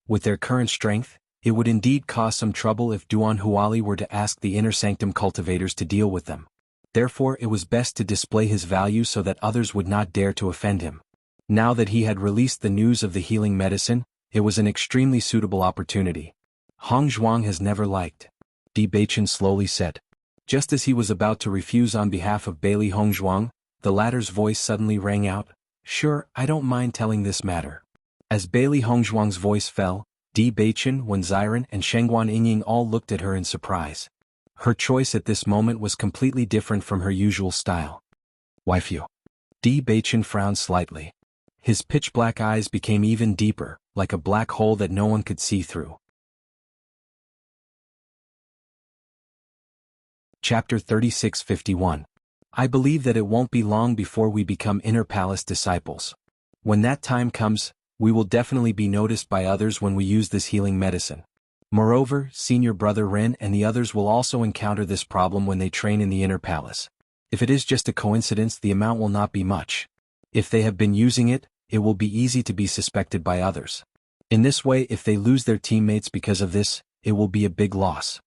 S1: With their current strength, it would indeed cause some trouble if Duan Huali were to ask the Inner Sanctum cultivators to deal with them. Therefore it was best to display his value so that others would not dare to offend him. Now that he had released the news of the healing medicine, it was an extremely suitable opportunity. Hong Zhuang has never liked. Di Beichen slowly said. Just as he was about to refuse on behalf of Bailey Hong Zhuang, the latter's voice suddenly rang out, "Sure, I don't mind telling this matter." As Bailey Hong Zhuang's voice fell, Di Beichen, Wen Ziren and Shengguan Yingying all looked at her in surprise. Her choice at this moment was completely different from her usual style. "Waifu." Di Beichen frowned slightly. His pitch-black eyes became even deeper, like a black hole that no one could see through. Chapter 3651. I believe that it won't be long before we become Inner Palace disciples. When that time comes, we will definitely be noticed by others when we use this healing medicine. Moreover, Senior Brother Ren and the others will also encounter this problem when they train in the Inner Palace. If it is just a coincidence, the amount will not be much. If they have been using it, it will be easy to be suspected by others. In this way, if they lose their teammates because of this, it will be a big loss.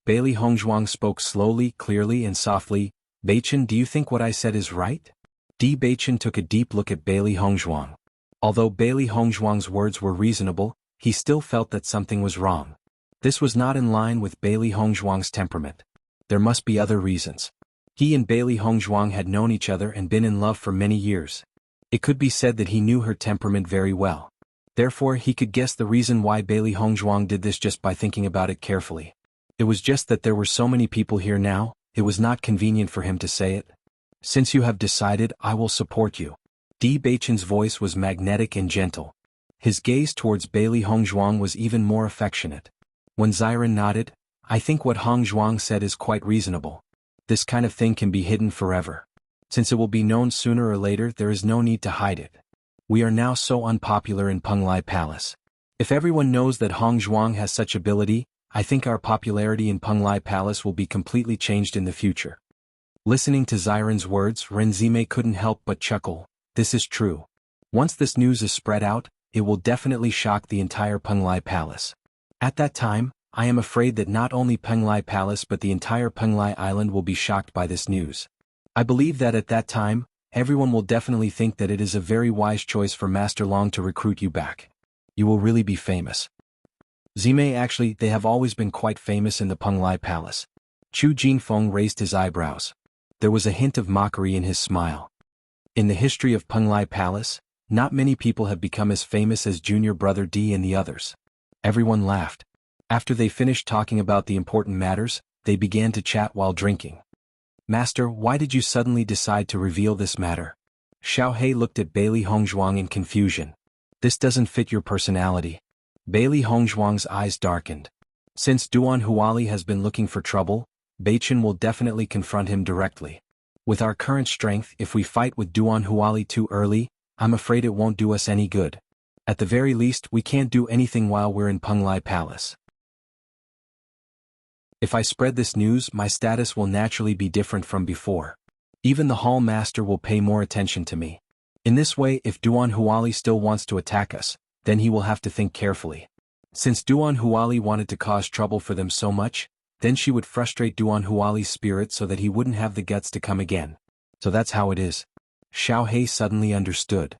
S1: Bailey Hongzhuang spoke slowly, clearly and softly. "Beichen, do you think what I said is right?" Di Beichen took a deep look at Bailey Hongzhuang. Although Bailey Hongzhuang's words were reasonable, he still felt that something was wrong. This was not in line with Bailey Hongzhuang's temperament. There must be other reasons. He and Bailey Hongzhuang had known each other and been in love for many years. It could be said that he knew her temperament very well. Therefore, he could guess the reason why Bailey Hongzhuang did this just by thinking about it carefully. It was just that there were so many people here now, it was not convenient for him to say it. "Since you have decided, I will support you." Di Beichen's voice was magnetic and gentle. His gaze towards Bailey Hongzhuang was even more affectionate. When Ziren nodded, "I think what Hongzhuang said is quite reasonable. This kind of thing can be hidden forever. Since it will be known sooner or later, there is no need to hide it. We are now so unpopular in Penglai Palace. If everyone knows that Hongzhuang has such ability, I think our popularity in Penglai Palace will be completely changed in the future." Listening to Ziren's words, Renzime couldn't help but chuckle. This is true. Once this news is spread out, it will definitely shock the entire Penglai Palace. At that time, I am afraid that not only Penglai Palace but the entire Penglai Island will be shocked by this news. I believe that at that time, everyone will definitely think that it is a very wise choice for Master Long to recruit you back. You will really be famous. Zime, actually, they have always been quite famous in the Penglai Palace. Chu Jinfeng raised his eyebrows. There was a hint of mockery in his smile. In the history of Penglai Palace, not many people have become as famous as Junior Brother D and the others. Everyone laughed. After they finished talking about the important matters, they began to chat while drinking. "Master, why did you suddenly decide to reveal this matter?" Xiao He looked at Bailey Hongzhuang in confusion. "This doesn't fit your personality." Bailey Hongzhuang's eyes darkened. Since Duan Huali has been looking for trouble, Beichen will definitely confront him directly. With our current strength, if we fight with Duan Huali too early, I'm afraid it won't do us any good. At the very least, we can't do anything while we're in Penglai Palace. If I spread this news, my status will naturally be different from before. Even the Hall Master will pay more attention to me. In this way, if Duan Huali still wants to attack us, then he will have to think carefully. Since Duan Huali wanted to cause trouble for them so much, then she would frustrate Duan Huali's spirit so that he wouldn't have the guts to come again. So that's how it is. Xiao He suddenly understood.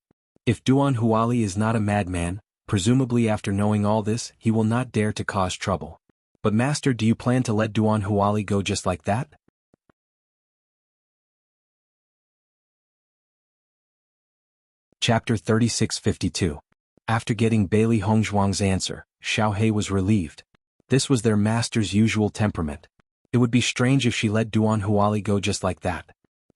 S1: If Duan Huali is not a madman, presumably after knowing all this, he will not dare to cause trouble. But Master, do you plan to let Duan Huali go just like that? Chapter 3652. After getting Bailey Hongzhuang's answer, Xiaohei was relieved. This was their master's usual temperament. It would be strange if she let Duan Huali go just like that.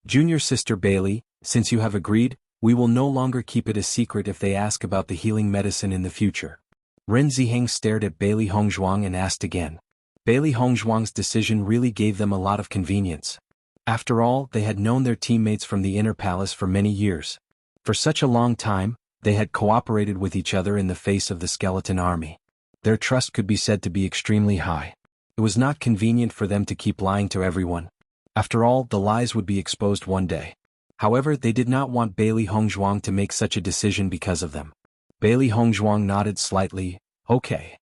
S1: Junior sister Bailey, since you have agreed, we will no longer keep it a secret if they ask about the healing medicine in the future. Ren Ziheng stared at Bailey Hongzhuang and asked again. Bailey Hongzhuang's decision really gave them a lot of convenience. After all, they had known their teammates from the inner palace for many years. For such a long time, they had cooperated with each other in the face of the skeleton army. Their trust could be said to be extremely high. It was not convenient for them to keep lying to everyone. After all, the lies would be exposed one day. However, they did not want Bailey Hongzhuang to make such a decision because of them. Bailey Hongzhuang nodded slightly. Okay.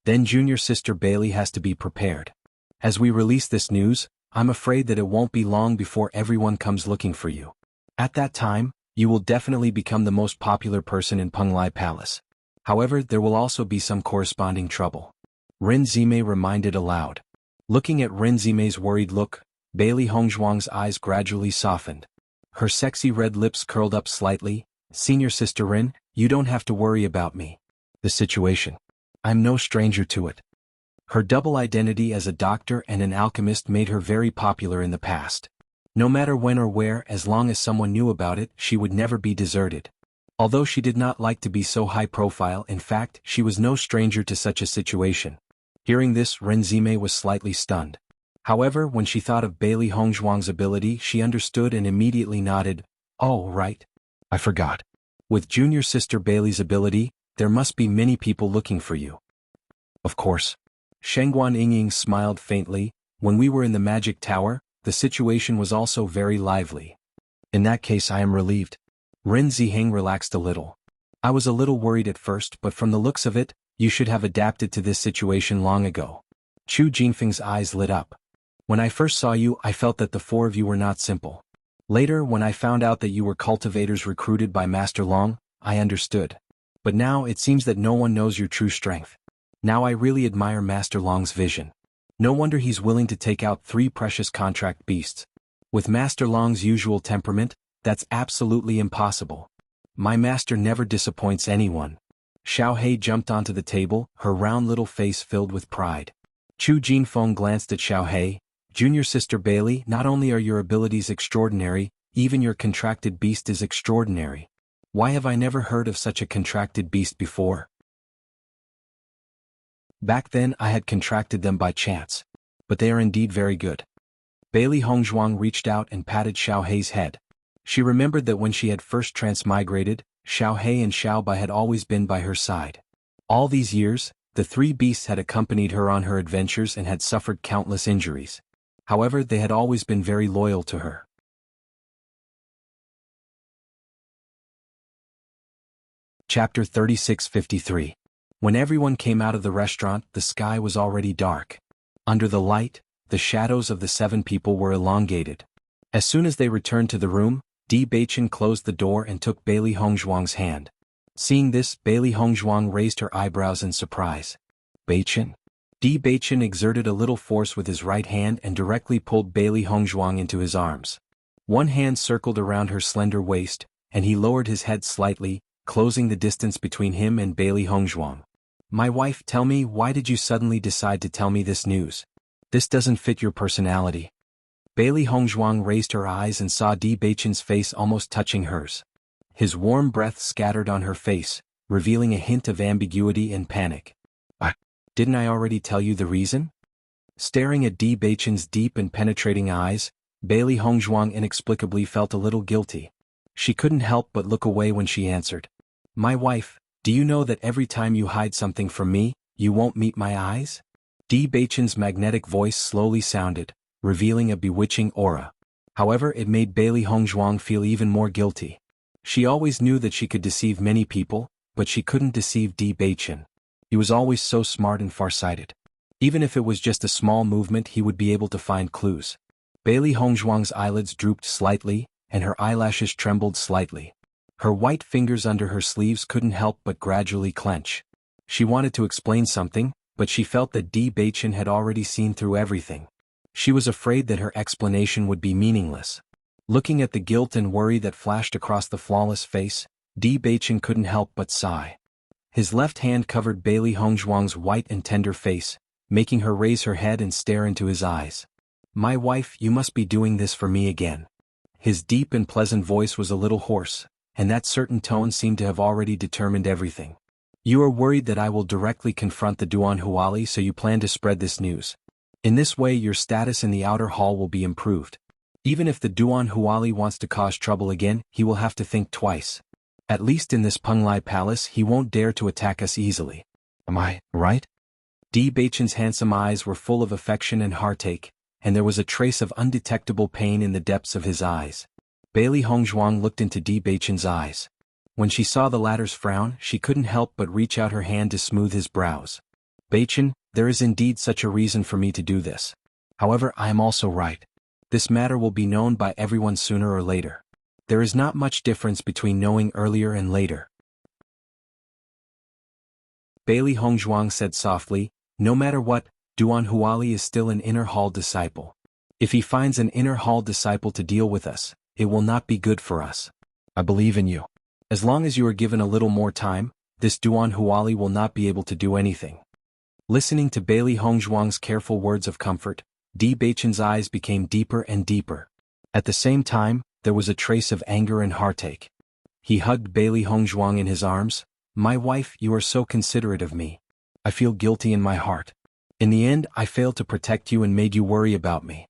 S1: Then junior sister Bailey has to be prepared. As we release this news, I'm afraid that it won't be long before everyone comes looking for you. At that time, you will definitely become the most popular person in Penglai Palace. However, there will also be some corresponding trouble. Ren Zimei reminded aloud. Looking at Ren Zimei's worried look, Bailey Hongzhuang's eyes gradually softened. Her sexy red lips curled up slightly. Senior sister Ren, you don't have to worry about me. The situation. I'm no stranger to it. Her double identity as a doctor and an alchemist made her very popular in the past. No matter when or where, as long as someone knew about it, she would never be deserted. Although she did not like to be so high profile, in fact, she was no stranger to such a situation. Hearing this, Ren Zimei was slightly stunned. However, when she thought of Bailey Hongzhuang's ability, she understood and immediately nodded. Oh, right. I forgot. With junior sister Bailey's ability, there must be many people looking for you. Of course. Shengguan Yingying smiled faintly. When we were in the magic tower, the situation was also very lively. In that case, I am relieved. Ren Ziheng relaxed a little. I was a little worried at first, but from the looks of it, you should have adapted to this situation long ago. Chu Jinfeng's eyes lit up. When I first saw you, I felt that the four of you were not simple. Later, when I found out that you were cultivators recruited by Master Long, I understood. But now it seems that no one knows your true strength. Now I really admire Master Long's vision. No wonder he's willing to take out 3 precious contract beasts. With Master Long's usual temperament, that's absolutely impossible. My master never disappoints anyone. Xiaohei jumped onto the table, her round little face filled with pride. Chu Jinfeng glanced at Xiaohei. Junior sister Bailey, not only are your abilities extraordinary, even your contracted beast is extraordinary. Why have I never heard of such a contracted beast before? Back then I had contracted them by chance. But they are indeed very good. Bailey Hongzhuang reached out and patted Xiaohei's head. She remembered that when she had first transmigrated, Xiaohei and Xiaobai had always been by her side. All these years, the 3 beasts had accompanied her on her adventures and had suffered countless injuries. However, they had always been very loyal to her. Chapter 3653. When everyone came out of the restaurant, the sky was already dark. Under the light, the shadows of the 7 people were elongated. As soon as they returned to the room, Di Beichen closed the door and took Bailey Hongzhuang's hand. Seeing this, Bailey Hongzhuang raised her eyebrows in surprise. Beichen? Di Beichen exerted a little force with his right hand and directly pulled Bailey Hongzhuang into his arms. One hand circled around her slender waist, and he lowered his head slightly, closing the distance between him and Bailey Hongzhuang. My wife, tell me, why did you suddenly decide to tell me this news? This doesn't fit your personality. Bailey Hongzhuang raised her eyes and saw Di Beichen's face almost touching hers. His warm breath scattered on her face, revealing a hint of ambiguity and panic. Didn't I already tell you the reason? Staring at Di Beichen's deep and penetrating eyes, Bailey Hongzhuang inexplicably felt a little guilty. She couldn't help but look away when she answered. My wife, do you know that every time you hide something from me, you won't meet my eyes? Di Beichen's magnetic voice slowly sounded, revealing a bewitching aura. However, it made Bailey Hongzhuang feel even more guilty. She always knew that she could deceive many people, but she couldn't deceive Di Beichen. He was always so smart and farsighted. Even if it was just a small movement, he would be able to find clues. Bailey Hongzhuang's eyelids drooped slightly, and her eyelashes trembled slightly. Her white fingers under her sleeves couldn't help but gradually clench. She wanted to explain something, but she felt that Di Beichen had already seen through everything. She was afraid that her explanation would be meaningless. Looking at the guilt and worry that flashed across the flawless face, Di Beichen couldn't help but sigh. His left hand covered Bailey Hongzhuang's white and tender face, making her raise her head and stare into his eyes. "My wife, you must be doing this for me again." His deep and pleasant voice was a little hoarse, and that certain tone seemed to have already determined everything. "You are worried that I will directly confront the Duan Huali, so you plan to spread this news. In this way your status in the outer hall will be improved. Even if the Duan Huali wants to cause trouble again, he will have to think twice. At least in this Penglai palace he won't dare to attack us easily. Am I right?" Di Beichen's handsome eyes were full of affection and heartache, and there was a trace of undetectable pain in the depths of his eyes. Bailey Hongzhuang looked into Di Beichen's eyes. When she saw the latter's frown, she couldn't help but reach out her hand to smooth his brows. "Beichen, there is indeed such a reason for me to do this. However, I am also right. This matter will be known by everyone sooner or later. There is not much difference between knowing earlier and later." Bailey Hongzhuang said softly, "No matter what, Duan Huali is still an inner hall disciple. If he finds an inner hall disciple to deal with us, it will not be good for us. I believe in you. As long as you are given a little more time, this Duan Huali will not be able to do anything." Listening to Bailey Hongzhuang's careful words of comfort, Di Beichen's eyes became deeper and deeper. At the same time, there was a trace of anger and heartache. He hugged Bailey Hongzhuang in his arms. "My wife, you are so considerate of me. I feel guilty in my heart. In the end, I failed to protect you and made you worry about me."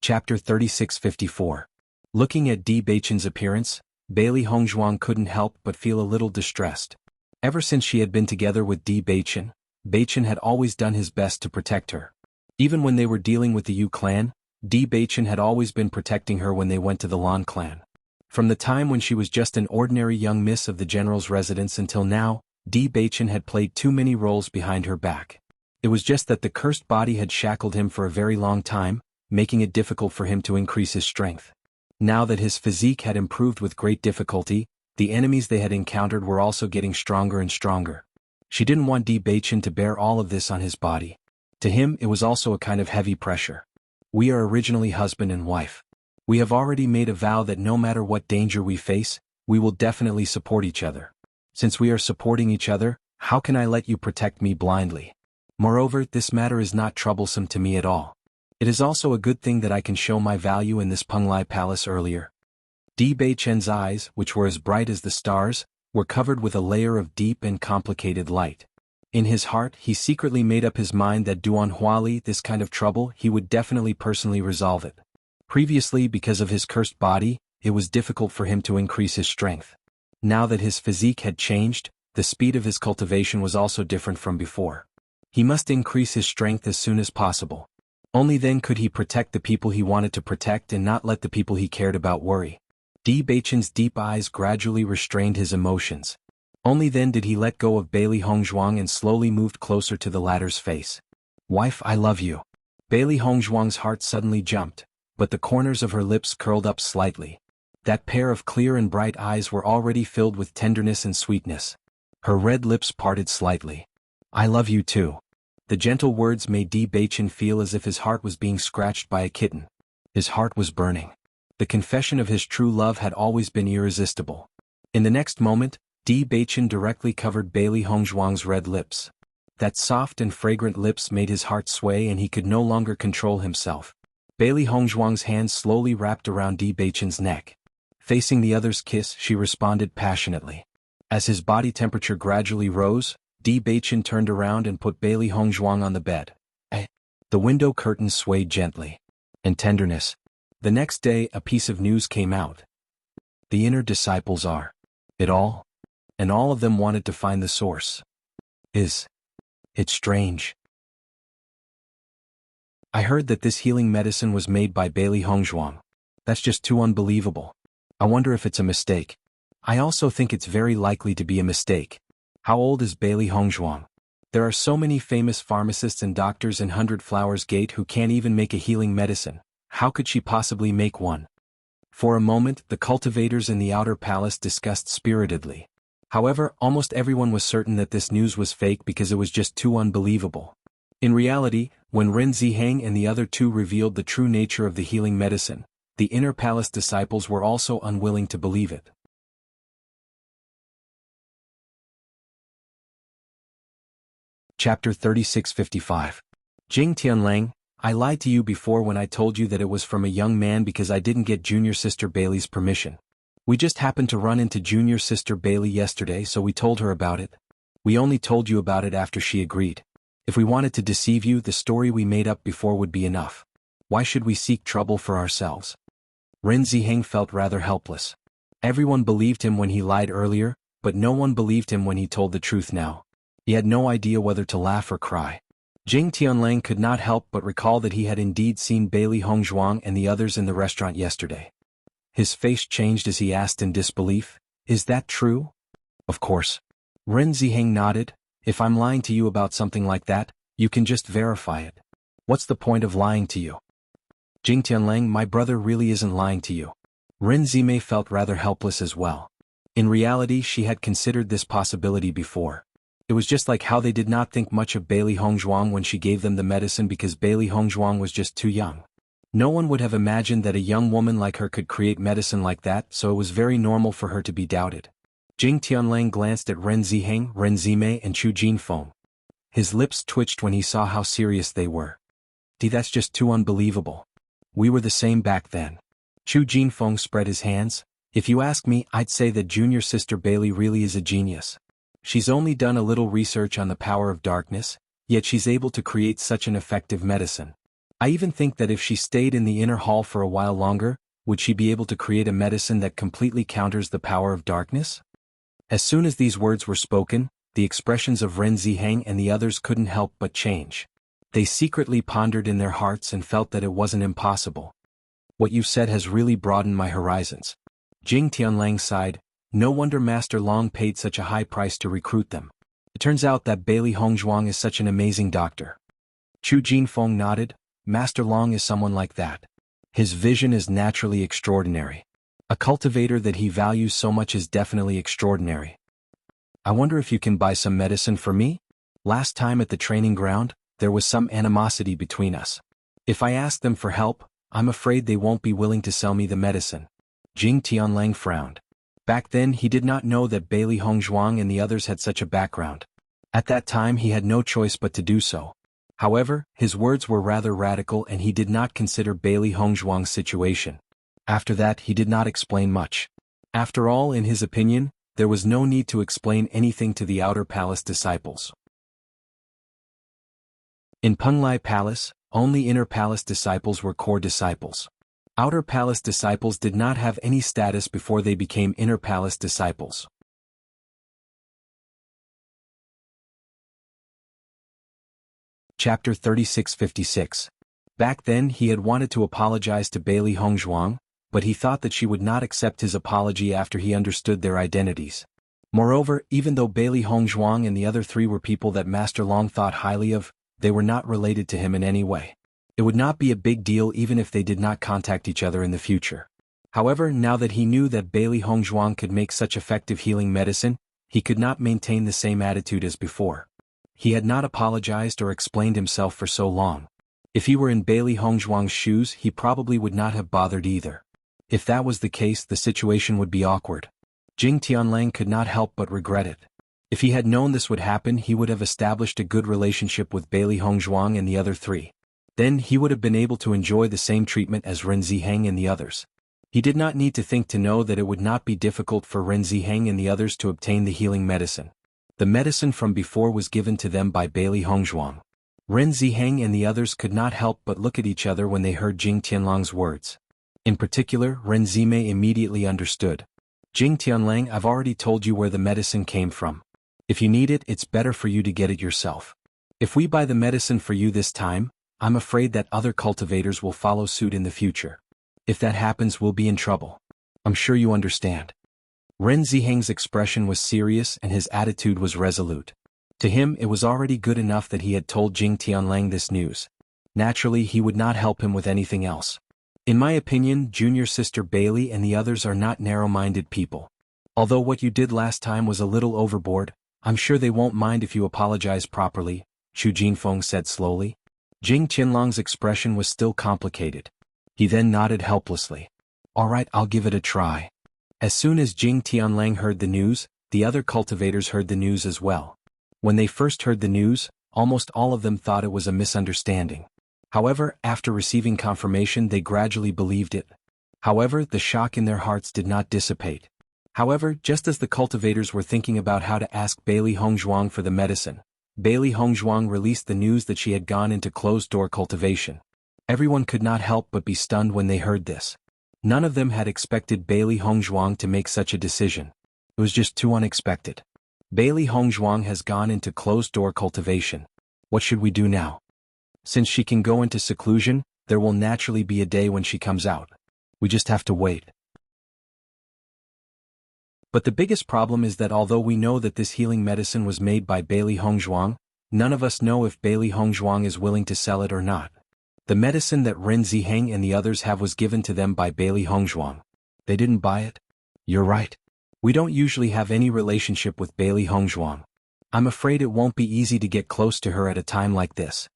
S1: Chapter 3654. Looking at Di Beichen's appearance, Bailey Hongzhuang couldn't help but feel a little distressed. Ever since she had been together with Di Beichen, Beichen had always done his best to protect her. Even when they were dealing with the Yu clan, Di Beichen had always been protecting her when they went to the Lan clan. From the time when she was just an ordinary young miss of the general's residence until now, Di Beichen had played too many roles behind her back. It was just that the cursed body had shackled him for a very long time, making it difficult for him to increase his strength. Now that his physique had improved with great difficulty, the enemies they had encountered were also getting stronger and stronger. She didn't want Di Beichen to bear all of this on his body. To him it was also a kind of heavy pressure. "We are originally husband and wife. We have already made a vow that no matter what danger we face, we will definitely support each other. Since we are supporting each other, how can I let you protect me blindly? Moreover, this matter is not troublesome to me at all. It is also a good thing that I can show my value in this Penglai palace earlier." Di Beichen's eyes, which were as bright as the stars, were covered with a layer of deep and complicated light. In his heart he secretly made up his mind that Duan Huali, this kind of trouble, he would definitely personally resolve it. Previously, because of his cursed body, it was difficult for him to increase his strength. Now that his physique had changed, the speed of his cultivation was also different from before. He must increase his strength as soon as possible. Only then could he protect the people he wanted to protect and not let the people he cared about worry. Di Beichen's deep eyes gradually restrained his emotions. Only then did he let go of Bailey Hongzhuang and slowly moved closer to the latter's face. "Wife, I love you." Bailey Hongzhuang's heart suddenly jumped, but the corners of her lips curled up slightly. That pair of clear and bright eyes were already filled with tenderness and sweetness. Her red lips parted slightly. "I love you too." The gentle words made Di Beichen feel as if his heart was being scratched by a kitten. His heart was burning. The confession of his true love had always been irresistible. In the next moment, Di Beichen directly covered Bailey Hongzhuang's red lips. That soft and fragrant lips made his heart sway and he could no longer control himself. Bailey Hongzhuang's hand slowly wrapped around Di Beichen's neck. Facing the other's kiss, she responded passionately. As his body temperature gradually rose, Di Beichen turned around and put Bailey Hongzhuang on the bed. The window curtains swayed gently. And tenderness. The next day, a piece of news came out. The inner disciples are it all? And all of them wanted to find the source. It's strange. I heard that this healing medicine was made by Bailey Hongzhuang. That's just too unbelievable. I wonder if it's a mistake. I also think it's very likely to be a mistake. How old is Bailey Hongzhuang? There are so many famous pharmacists and doctors in Hundred Flowers Gate who can't even make a healing medicine. How could she possibly make one? For a moment, the cultivators in the outer palace discussed spiritedly. However, almost everyone was certain that this news was fake because it was just too unbelievable. In reality, when Ren Ziheng and the other two revealed the true nature of the healing medicine, the inner palace disciples were also unwilling to believe it. Chapter 3655. Jing Tianlang, I lied to you before when I told you that it was from a young man because I didn't get junior sister Bailey's permission. We just happened to run into junior sister Bailey yesterday, so we told her about it. We only told you about it after she agreed. If we wanted to deceive you, the story we made up before would be enough. Why should we seek trouble for ourselves? Ren Ziheng felt rather helpless. Everyone believed him when he lied earlier, but no one believed him when he told the truth now. He had no idea whether to laugh or cry. Jing Tianlang could not help but recall that he had indeed seen Bailey Hongzhuang and the others in the restaurant yesterday. His face changed as he asked in disbelief, "Is that true?" "Of course." Ren Ziheng nodded. "If I'm lying to you about something like that, you can just verify it. What's the point of lying to you?" "Jing Tianlang, my brother really isn't lying to you." Ren Zimei felt rather helpless as well. In reality, she had considered this possibility before. It was just like how they did not think much of Bailey Hongzhuang when she gave them the medicine because Bailey Hongzhuang was just too young. No one would have imagined that a young woman like her could create medicine like that, so it was very normal for her to be doubted. Jing Tianlang glanced at Ren Ziheng, Ren Zimei and Chu Jinfeng. His lips twitched when he saw how serious they were. That's just too unbelievable. We were the same back then. Chu Jinfeng spread his hands. "If you ask me, I'd say that junior sister Bailey really is a genius. She's only done a little research on the power of darkness, yet she's able to create such an effective medicine. I even think that if she stayed in the inner hall for a while longer, would she be able to create a medicine that completely counters the power of darkness?" As soon as these words were spoken, the expressions of Ren Ziheng and the others couldn't help but change. They secretly pondered in their hearts and felt that it wasn't impossible. "What you've said has really broadened my horizons." Jing Tianlang sighed. No wonder Master Long paid such a high price to recruit them. It turns out that Bailey Hongzhuang is such an amazing doctor. Chu Jinfeng nodded. Master Long is someone like that. His vision is naturally extraordinary. A cultivator that he values so much is definitely extraordinary. I wonder if you can buy some medicine for me? Last time at the training ground, there was some animosity between us. If I ask them for help, I'm afraid they won't be willing to sell me the medicine. Jing Tianlang frowned. Back then he did not know that Bailey Hongzhuang and the others had such a background. At that time he had no choice but to do so. However, his words were rather radical and he did not consider Bailey Hongzhuang's situation. After that he did not explain much. After all, in his opinion, there was no need to explain anything to the outer palace disciples. In Penglai Palace, only inner palace disciples were core disciples. Outer palace disciples did not have any status before they became inner palace disciples. Chapter 3656. Back then he had wanted to apologize to Bailey Hongzhuang, but he thought that she would not accept his apology after he understood their identities. Moreover, even though Bailey Hongzhuang and the other three were people that Master Long thought highly of, they were not related to him in any way. It would not be a big deal even if they did not contact each other in the future. However, now that he knew that Bailey Hongzhuang could make such effective healing medicine, he could not maintain the same attitude as before. He had not apologized or explained himself for so long. If he were in Bailey Hongzhuang's shoes, he probably would not have bothered either. If that was the case, the situation would be awkward. Jing Tianlang could not help but regret it. If he had known this would happen, he would have established a good relationship with Bailey Hongzhuang and the other three. Then he would have been able to enjoy the same treatment as Ren Ziheng and the others. He did not need to think to know that it would not be difficult for Ren Ziheng and the others to obtain the healing medicine. The medicine from before was given to them by Bailey Hongzhuang. Ren Ziheng and the others could not help but look at each other when they heard Jing Tianlang's words. In particular, Ren Zimei immediately understood. Jing Tianlang, I've already told you where the medicine came from. If you need it, it's better for you to get it yourself. If we buy the medicine for you this time, I'm afraid that other cultivators will follow suit in the future. If that happens, we'll be in trouble. I'm sure you understand. Ren Ziheng's expression was serious and his attitude was resolute. To him, it was already good enough that he had told Jing Tianlang this news. Naturally, he would not help him with anything else. In my opinion, junior sister Bailey and the others are not narrow-minded people. Although what you did last time was a little overboard, I'm sure they won't mind if you apologize properly, Chu Jinfeng said slowly. Jing Tianlang's expression was still complicated. He then nodded helplessly. All right, I'll give it a try. As soon as Jing Tianlang heard the news, the other cultivators heard the news as well. When they first heard the news, almost all of them thought it was a misunderstanding. However, after receiving confirmation, they gradually believed it. However, the shock in their hearts did not dissipate. However, just as the cultivators were thinking about how to ask Bailey Hongzhuang for the medicine, Bailey Hongzhuang released the news that she had gone into closed-door cultivation. Everyone could not help but be stunned when they heard this. None of them had expected Bailey Hongzhuang to make such a decision. It was just too unexpected. Bailey Hongzhuang has gone into closed-door cultivation. What should we do now? Since she can go into seclusion, there will naturally be a day when she comes out. We just have to wait. But the biggest problem is that although we know that this healing medicine was made by Bailey Hongzhuang, none of us know if Bailey Hongzhuang is willing to sell it or not. The medicine that Ren Ziheng and the others have was given to them by Bailey Hongzhuang. They didn't buy it? You're right. We don't usually have any relationship with Bailey Hongzhuang. I'm afraid it won't be easy to get close to her at a time like this.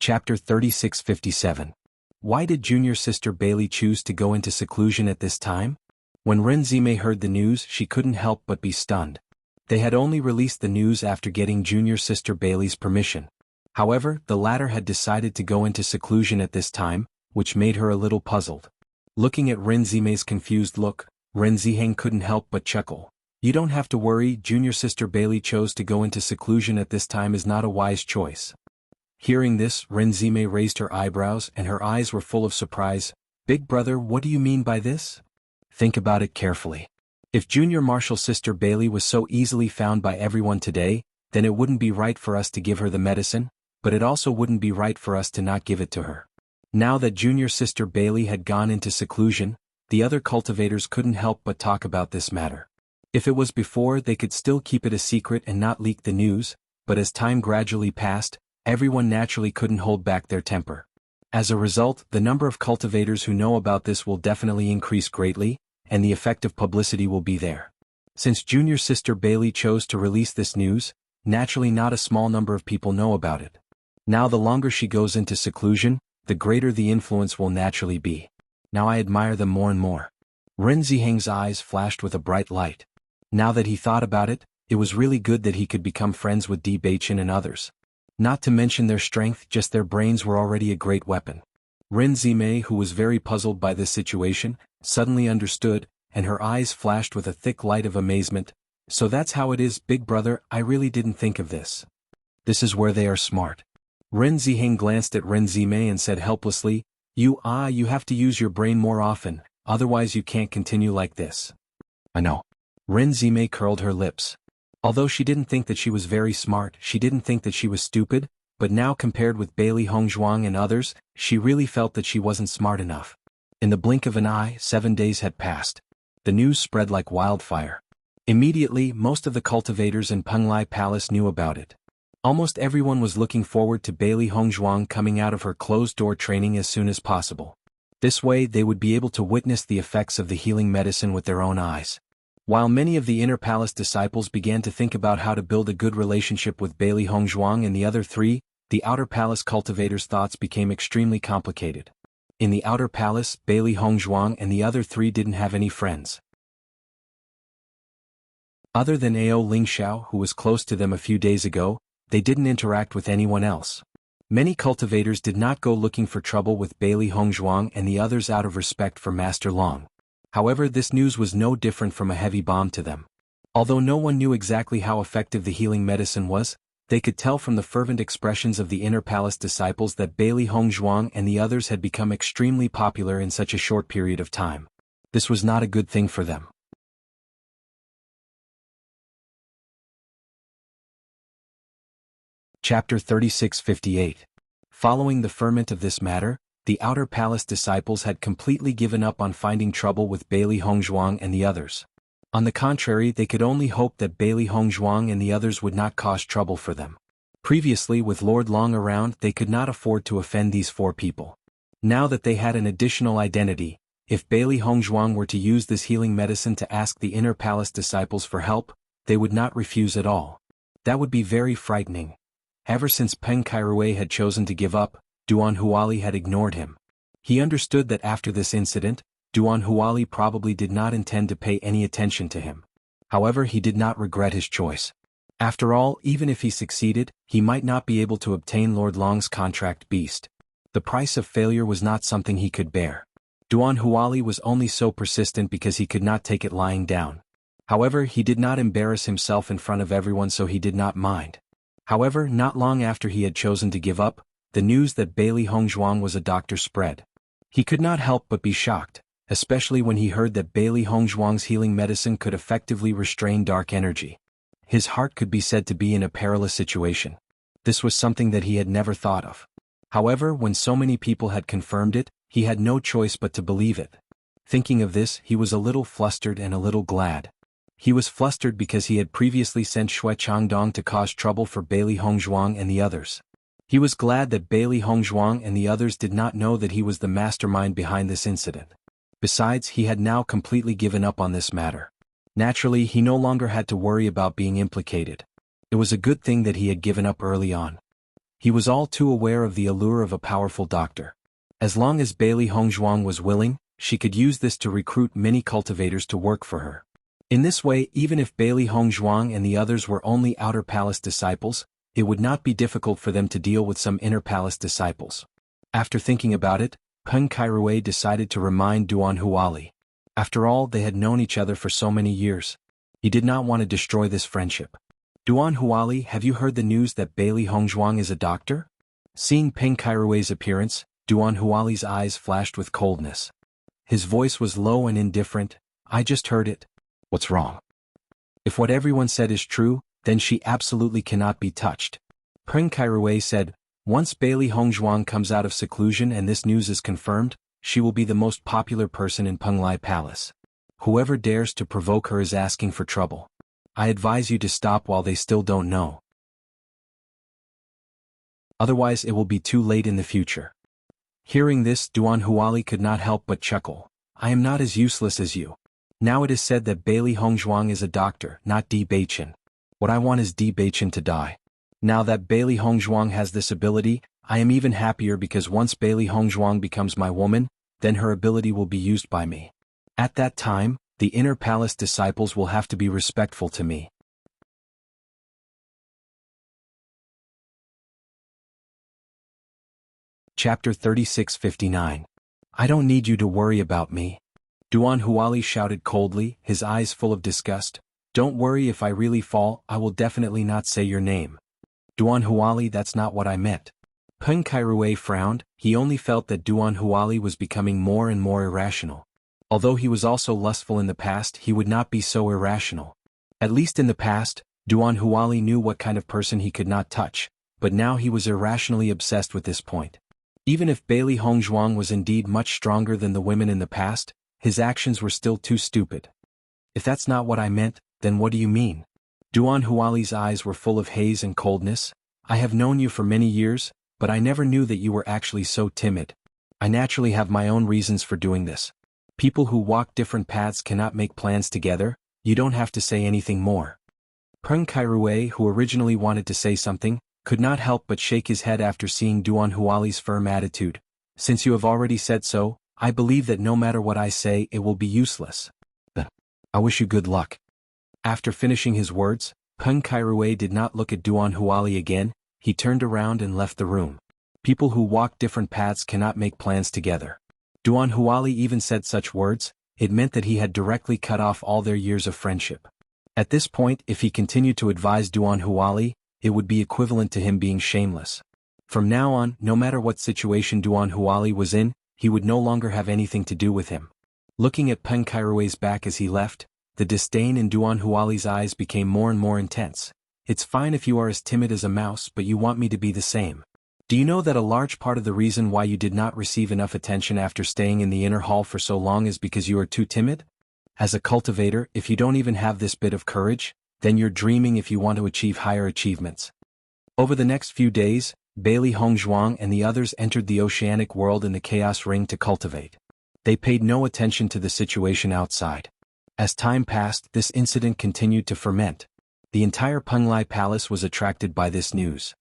S1: Chapter 3657. Why did junior sister Bailey choose to go into seclusion at this time? When Ren Zimei heard the news, she couldn't help but be stunned. They had only released the news after getting junior sister Bailey's permission. However, the latter had decided to go into seclusion at this time, which made her a little puzzled. Looking at Ren Zimei's confused look, Ren Ziheng couldn't help but chuckle. You don't have to worry, junior sister Bailey chose to go into seclusion at this time is not a wise choice. Hearing this, Ren Zimei raised her eyebrows and her eyes were full of surprise. Big brother, what do you mean by this? Think about it carefully. If junior martial sister Bailey was so easily found by everyone today, then it wouldn't be right for us to give her the medicine, but it also wouldn't be right for us to not give it to her. Now that junior sister Bailey had gone into seclusion, the other cultivators couldn't help but talk about this matter. If it was before, they could still keep it a secret and not leak the news, but as time gradually passed, everyone naturally couldn't hold back their temper. As a result, the number of cultivators who know about this will definitely increase greatly, and the effect of publicity will be there. Since junior sister Bailey chose to release this news, naturally not a small number of people know about it. Now the longer she goes into seclusion, the greater the influence will naturally be. Now I admire them more and more. Ren Ziheng's eyes flashed with a bright light. Now that he thought about it, it was really good that he could become friends with Di Beichen and others. Not to mention their strength, just their brains were already a great weapon. Ren Zimei, who was very puzzled by this situation, suddenly understood, and her eyes flashed with a thick light of amazement. So that's how it is, big brother, I really didn't think of this. This is where they are smart. Ren Ziheng glanced at Ren Zimei and said helplessly, you have to use your brain more often, otherwise you can't continue like this. I know. Ren Zimei curled her lips. Although she didn't think that she was very smart, she didn't think that she was stupid, but now compared with Bailey Hongzhuang and others, she really felt that she wasn't smart enough. In the blink of an eye, 7 days had passed. The news spread like wildfire. Immediately, most of the cultivators in Penglai Palace knew about it. Almost everyone was looking forward to Bailey Hongzhuang coming out of her closed-door training as soon as possible. This way they would be able to witness the effects of the healing medicine with their own eyes. While many of the inner palace disciples began to think about how to build a good relationship with Bailey Hongzhuang and the other three, the outer palace cultivators' thoughts became extremely complicated. In the outer palace, Bailey Hongzhuang and the other three didn't have any friends. Other than Ao Lingxiao, who was close to them a few days ago, they didn't interact with anyone else. Many cultivators did not go looking for trouble with Bailey Hongzhuang and the others out of respect for Master Long. However, this news was no different from a heavy bomb to them. Although no one knew exactly how effective the healing medicine was, they could tell from the fervent expressions of the inner palace disciples that Bailey Hongzhuang and the others had become extremely popular in such a short period of time. This was not a good thing for them. Chapter 3658. Following the ferment of this matter, the outer palace disciples had completely given up on finding trouble with Bailey Hongzhuang and the others. On the contrary, they could only hope that Bailey Hongzhuang and the others would not cause trouble for them. Previously, with Lord Long around, they could not afford to offend these four people. Now that they had an additional identity, if Bailey Hongzhuang were to use this healing medicine to ask the inner palace disciples for help, they would not refuse at all. That would be very frightening. Ever since Peng Kairui had chosen to give up, Duan Huali had ignored him. He understood that after this incident, Duan Huali probably did not intend to pay any attention to him. However, he did not regret his choice. After all, even if he succeeded, he might not be able to obtain Lord Long's contract beast. The price of failure was not something he could bear. Duan Huali was only so persistent because he could not take it lying down. However, he did not embarrass himself in front of everyone, so he did not mind. However, not long after he had chosen to give up, the news that Bailey Hongzhuang was a doctor spread. He could not help but be shocked, especially when he heard that Bailey Hongzhuang's healing medicine could effectively restrain dark energy. His heart could be said to be in a perilous situation. This was something that he had never thought of. However, when so many people had confirmed it, he had no choice but to believe it. Thinking of this, he was a little flustered and a little glad. He was flustered because he had previously sent Xue Changdong to cause trouble for Bailey Hongzhuang and the others. He was glad that Bailey Hongzhuang and the others did not know that he was the mastermind behind this incident. Besides, he had now completely given up on this matter. Naturally, he no longer had to worry about being implicated. It was a good thing that he had given up early on. He was all too aware of the allure of a powerful doctor. As long as Bailey Hongzhuang was willing, she could use this to recruit many cultivators to work for her. In this way, even if Bailey Hongzhuang and the others were only outer palace disciples, it would not be difficult for them to deal with some inner palace disciples. After thinking about it, Peng Kairui decided to remind Duan Huali. After all, they had known each other for so many years. He did not want to destroy this friendship. Duan Huali, have you heard the news that Bailey Hongzhuang is a doctor? Seeing Peng Kairui's appearance, Duan Huali's eyes flashed with coldness. His voice was low and indifferent. I just heard it. What's wrong? If what everyone said is true, then she absolutely cannot be touched. Peng Kairui said, once Bailey Hongzhuang comes out of seclusion and this news is confirmed, she will be the most popular person in Penglai Palace. Whoever dares to provoke her is asking for trouble. I advise you to stop while they still don't know. Otherwise it will be too late in the future. Hearing this, Duan Huali could not help but chuckle. I am not as useless as you. Now it is said that Bailey Hongzhuang is a doctor, not Di Beichen. What I want is Di Beichen to die. Now that Bailey Hongzhuang has this ability, I am even happier because once Bailey Hongzhuang becomes my woman, then her ability will be used by me. At that time, the inner palace disciples will have to be respectful to me. Chapter 36:59. I don't need you to worry about me. Duan Huali shouted coldly, his eyes full of disgust. Don't worry, if I really fall, I will definitely not say your name. Duan Huali, that's not what I meant. Peng Kairui frowned. He only felt that Duan Huali was becoming more and more irrational. Although he was also lustful in the past, he would not be so irrational. At least in the past, Duan Huali knew what kind of person he could not touch, but now he was irrationally obsessed with this point. Even if Bailey Hongzhuang was indeed much stronger than the women in the past, his actions were still too stupid. If that's not what I meant, then what do you mean? Duan Huali's eyes were full of haze and coldness. I have known you for many years, but I never knew that you were actually so timid. I naturally have my own reasons for doing this. People who walk different paths cannot make plans together. You don't have to say anything more. Peng Kairui, who originally wanted to say something, could not help but shake his head after seeing Duan Huali's firm attitude. Since you have already said so, I believe that no matter what I say, it will be useless. I wish you good luck. After finishing his words, Peng Kairui did not look at Duan Huali again. He turned around and left the room. People who walk different paths cannot make plans together. Duan Huali even said such words. It meant that he had directly cut off all their years of friendship. At this point, if he continued to advise Duan Huali, it would be equivalent to him being shameless. From now on, no matter what situation Duan Huali was in, he would no longer have anything to do with him. Looking at Peng Kairui's back as he left, the disdain in Duan Huali's eyes became more and more intense. It's fine if you are as timid as a mouse, but you want me to be the same. Do you know that a large part of the reason why you did not receive enough attention after staying in the inner hall for so long is because you are too timid? As a cultivator, if you don't even have this bit of courage, then you're dreaming if you want to achieve higher achievements. Over the next few days, Bailey Hongzhuang and the others entered the oceanic world in the Chaos Ring to cultivate. They paid no attention to the situation outside. As time passed, this incident continued to ferment. The entire Penglai Palace was attracted by this news.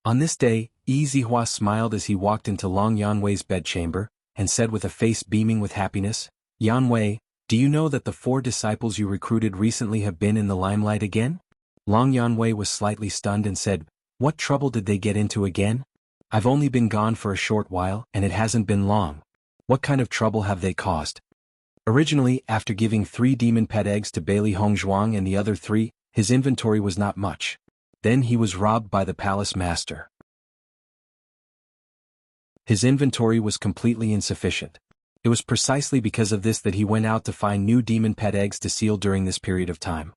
S1: On this day, Yi Zihua smiled as he walked into Long Yanwei's bedchamber, and said with a face beaming with happiness, "Yanwei, do you know that the 4 disciples you recruited recently have been in the limelight again?" Long Yanwei was slightly stunned and said, "What trouble did they get into again? I've only been gone for a short while and it hasn't been long. What kind of trouble have they caused?" Originally, after giving 3 demon pet eggs to Bailey Hongzhuang and the other 3, his inventory was not much. Then he was robbed by the palace master. His inventory was completely insufficient. It was precisely because of this that he went out to find new demon pet eggs to seal during this period of time.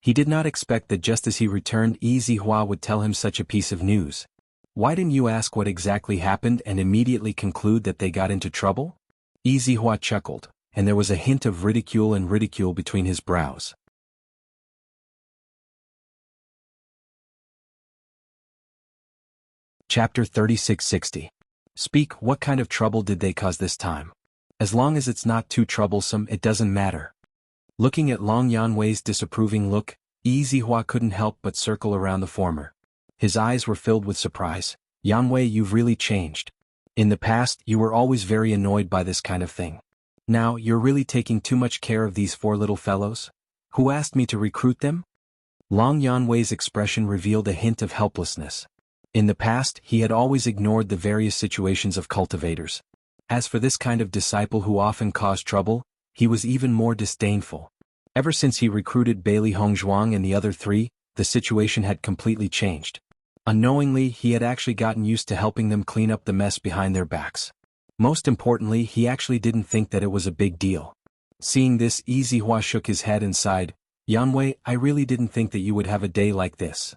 S1: He did not expect that just as he returned, Yi Zihua would tell him such a piece of news. "Why didn't you ask what exactly happened and immediately conclude that they got into trouble?" Yi Zihua chuckled, and there was a hint of ridicule between his brows. Chapter 3660. Speak, what kind of trouble did they cause this time? As long as it's not too troublesome, it doesn't matter. Looking at Long Yanwei's disapproving look, Yi Zihua couldn't help but circle around the former. His eyes were filled with surprise. "Yanwei, you've really changed. In the past, you were always very annoyed by this kind of thing. Now, you're really taking too much care of these 4 little fellows? Who asked me to recruit them?" Long Yanwei's expression revealed a hint of helplessness. In the past, he had always ignored the various situations of cultivators. As for this kind of disciple who often caused trouble, he was even more disdainful. Ever since he recruited Bailey Hongzhuang and the other 3, the situation had completely changed. Unknowingly, he had actually gotten used to helping them clean up the mess behind their backs. Most importantly, he actually didn't think that it was a big deal. Seeing this, Yi Zihua shook his head and sighed, "Yanwei, I really didn't think that you would have a day like this.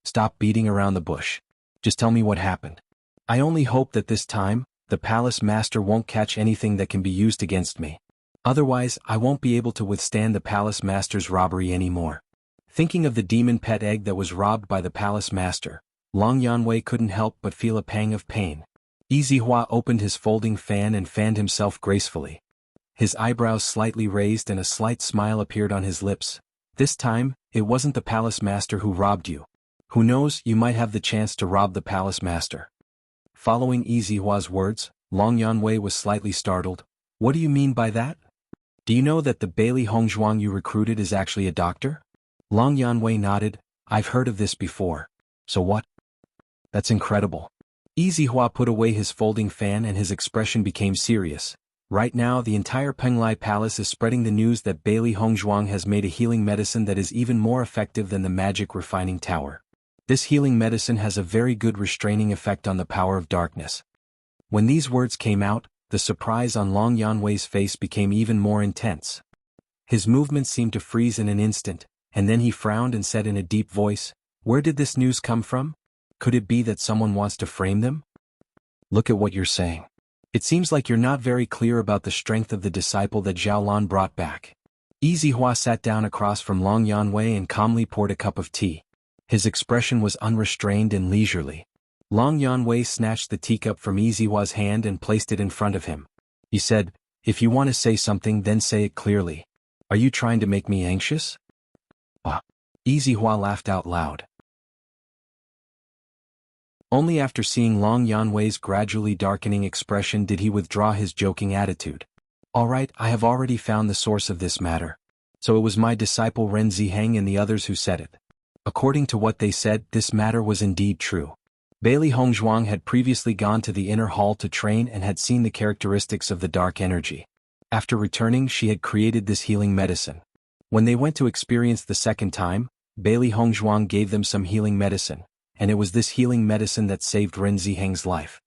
S1: Stop beating around the bush. Just tell me what happened. I only hope that this time, the palace master won't catch anything that can be used against me. Otherwise, I won't be able to withstand the palace master's robbery anymore." Thinking of the demon pet egg that was robbed by the palace master, Long Yanwei couldn't help but feel a pang of pain. Yi Zihua opened his folding fan and fanned himself gracefully. His eyebrows slightly raised and a slight smile appeared on his lips. "This time, it wasn't the palace master who robbed you. Who knows, you might have the chance to rob the palace master." Following Yi Zihua's words, Long Yanwei was slightly startled. "What do you mean by that? Do you know that the Bailey Hongzhuang you recruited is actually a doctor?" Long Yanwei nodded. "I've heard of this before. So what? That's incredible." Yi Zihua put away his folding fan and his expression became serious. Right now, the entire Penglai Palace is spreading the news that Bailey Hongzhuang has made a healing medicine that is even more effective than the magic refining tower. This healing medicine has a very good restraining effect on the power of darkness. When these words came out, the surprise on Long Yanwei's face became even more intense. His movements seemed to freeze in an instant, and then he frowned and said in a deep voice, "Where did this news come from? Could it be that someone wants to frame them?" "Look at what you're saying. It seems like you're not very clear about the strength of the disciple that Xiaolan brought back." Yi Zihua sat down across from Long Yanwei and calmly poured a cup of tea. His expression was unrestrained and leisurely. Long Yanwei snatched the teacup from Yi Zihua's hand and placed it in front of him. He said, "If you want to say something, then say it clearly. Are you trying to make me anxious?" Yi Zihua laughed out loud. Only after seeing Long Yanwei's gradually darkening expression did he withdraw his joking attitude. "All right, I have already found the source of this matter. So it was my disciple Ren Ziheng and the others who said it. According to what they said, this matter was indeed true. Bailey Hongzhuang had previously gone to the inner hall to train and had seen the characteristics of the dark energy. After returning, she had created this healing medicine. When they went to experience the second time, Bailey Hongzhuang gave them some healing medicine, and it was this healing medicine that saved Ren Ziheng's life."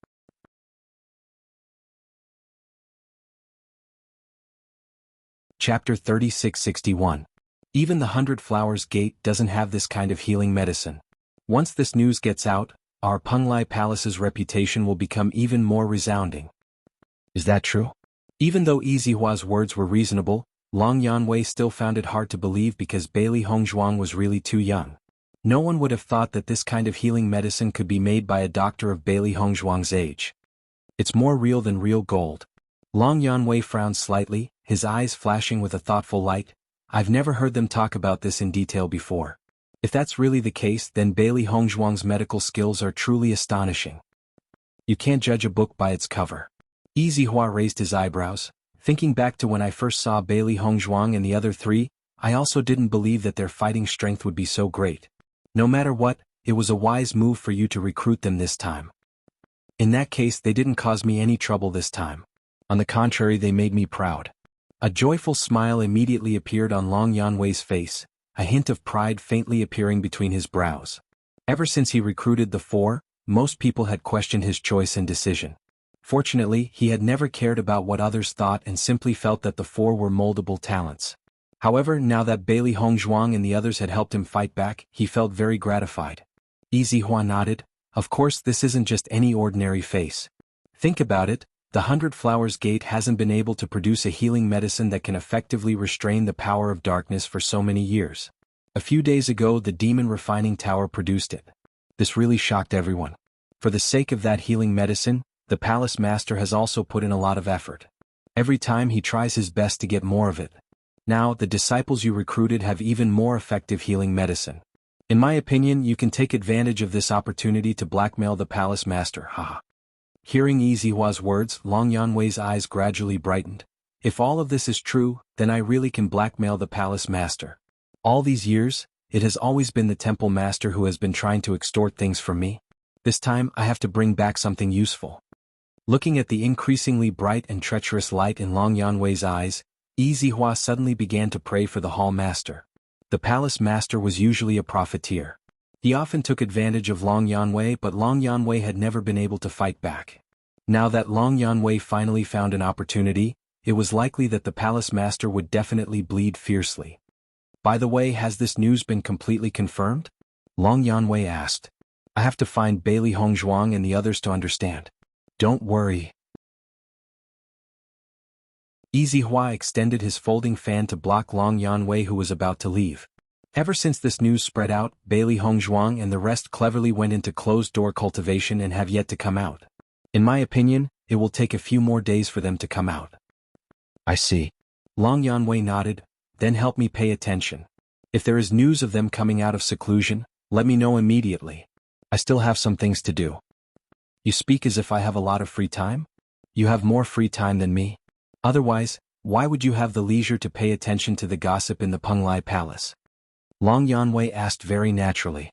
S1: Chapter 3661. Even the 100 Flowers Gate doesn't have this kind of healing medicine. Once this news gets out, our Penglai Palace's reputation will become even more resounding. Is that true? Even though Yi Zihua's words were reasonable, Long Yanwei still found it hard to believe because Bailey Hongzhuang was really too young. No one would have thought that this kind of healing medicine could be made by a doctor of Bailey Hongzhuang's age. It's more real than real gold. Long Yanwei frowned slightly, his eyes flashing with a thoughtful light. "I've never heard them talk about this in detail before. If that's really the case, then Bailey Hongzhuang's medical skills are truly astonishing. You can't judge a book by its cover. Yi Zihua raised his eyebrows. Thinking back to when I first saw Bailey Hongzhuang and the other three, I also didn't believe that their fighting strength would be so great. No matter what, it was a wise move for you to recruit them this time. In that case, they didn't cause me any trouble this time. On the contrary, they made me proud. A joyful smile immediately appeared on Long Yanwei's face, a hint of pride faintly appearing between his brows. Ever since he recruited the four, most people had questioned his choice and decision. Fortunately, he had never cared about what others thought and simply felt that the four were moldable talents. However, now that Bailey Hongzhuang and the others had helped him fight back, he felt very gratified. Yi Zihua nodded. Of course, this isn't just any ordinary face. Think about it, the 100 Flowers Gate hasn't been able to produce a healing medicine that can effectively restrain the power of darkness for so many years. A few days ago, the Demon Refining Tower produced it. This really shocked everyone. For the sake of that healing medicine, the Palace Master has also put in a lot of effort. Every time he tries his best to get more of it. Now, the disciples you recruited have even more effective healing medicine. In my opinion, you can take advantage of this opportunity to blackmail the Palace Master, haha. Hearing Yi Zihua's words, Long Yanwei's eyes gradually brightened. If all of this is true, then I really can blackmail the Palace Master. All these years, it has always been the Temple Master who has been trying to extort things from me. This time, I have to bring back something useful. Looking at the increasingly bright and treacherous light in Long Yanwei's eyes, Yi Zihua suddenly began to pray for the Hall Master. The Palace Master was usually a profiteer. He often took advantage of Long Yanwei, but Long Yanwei had never been able to fight back. Now that Long Yanwei finally found an opportunity, it was likely that the Palace Master would definitely bleed fiercely. By the way, has this news been completely confirmed? Long Yanwei asked. I have to find Bailey Hongzhuang and the others to understand. Don't worry. Yi Zihua extended his folding fan to block Long Yanwei, who was about to leave. Ever since this news spread out, Bailey Hongzhuang and the rest cleverly went into closed-door cultivation and have yet to come out. In my opinion, it will take a few more days for them to come out. I see. Long Yanwei nodded. Then help me pay attention. If there is news of them coming out of seclusion, let me know immediately. I still have some things to do. You speak as if I have a lot of free time? You have more free time than me. Otherwise, why would you have the leisure to pay attention to the gossip in the Penglai Palace? Long Yanwei asked very naturally.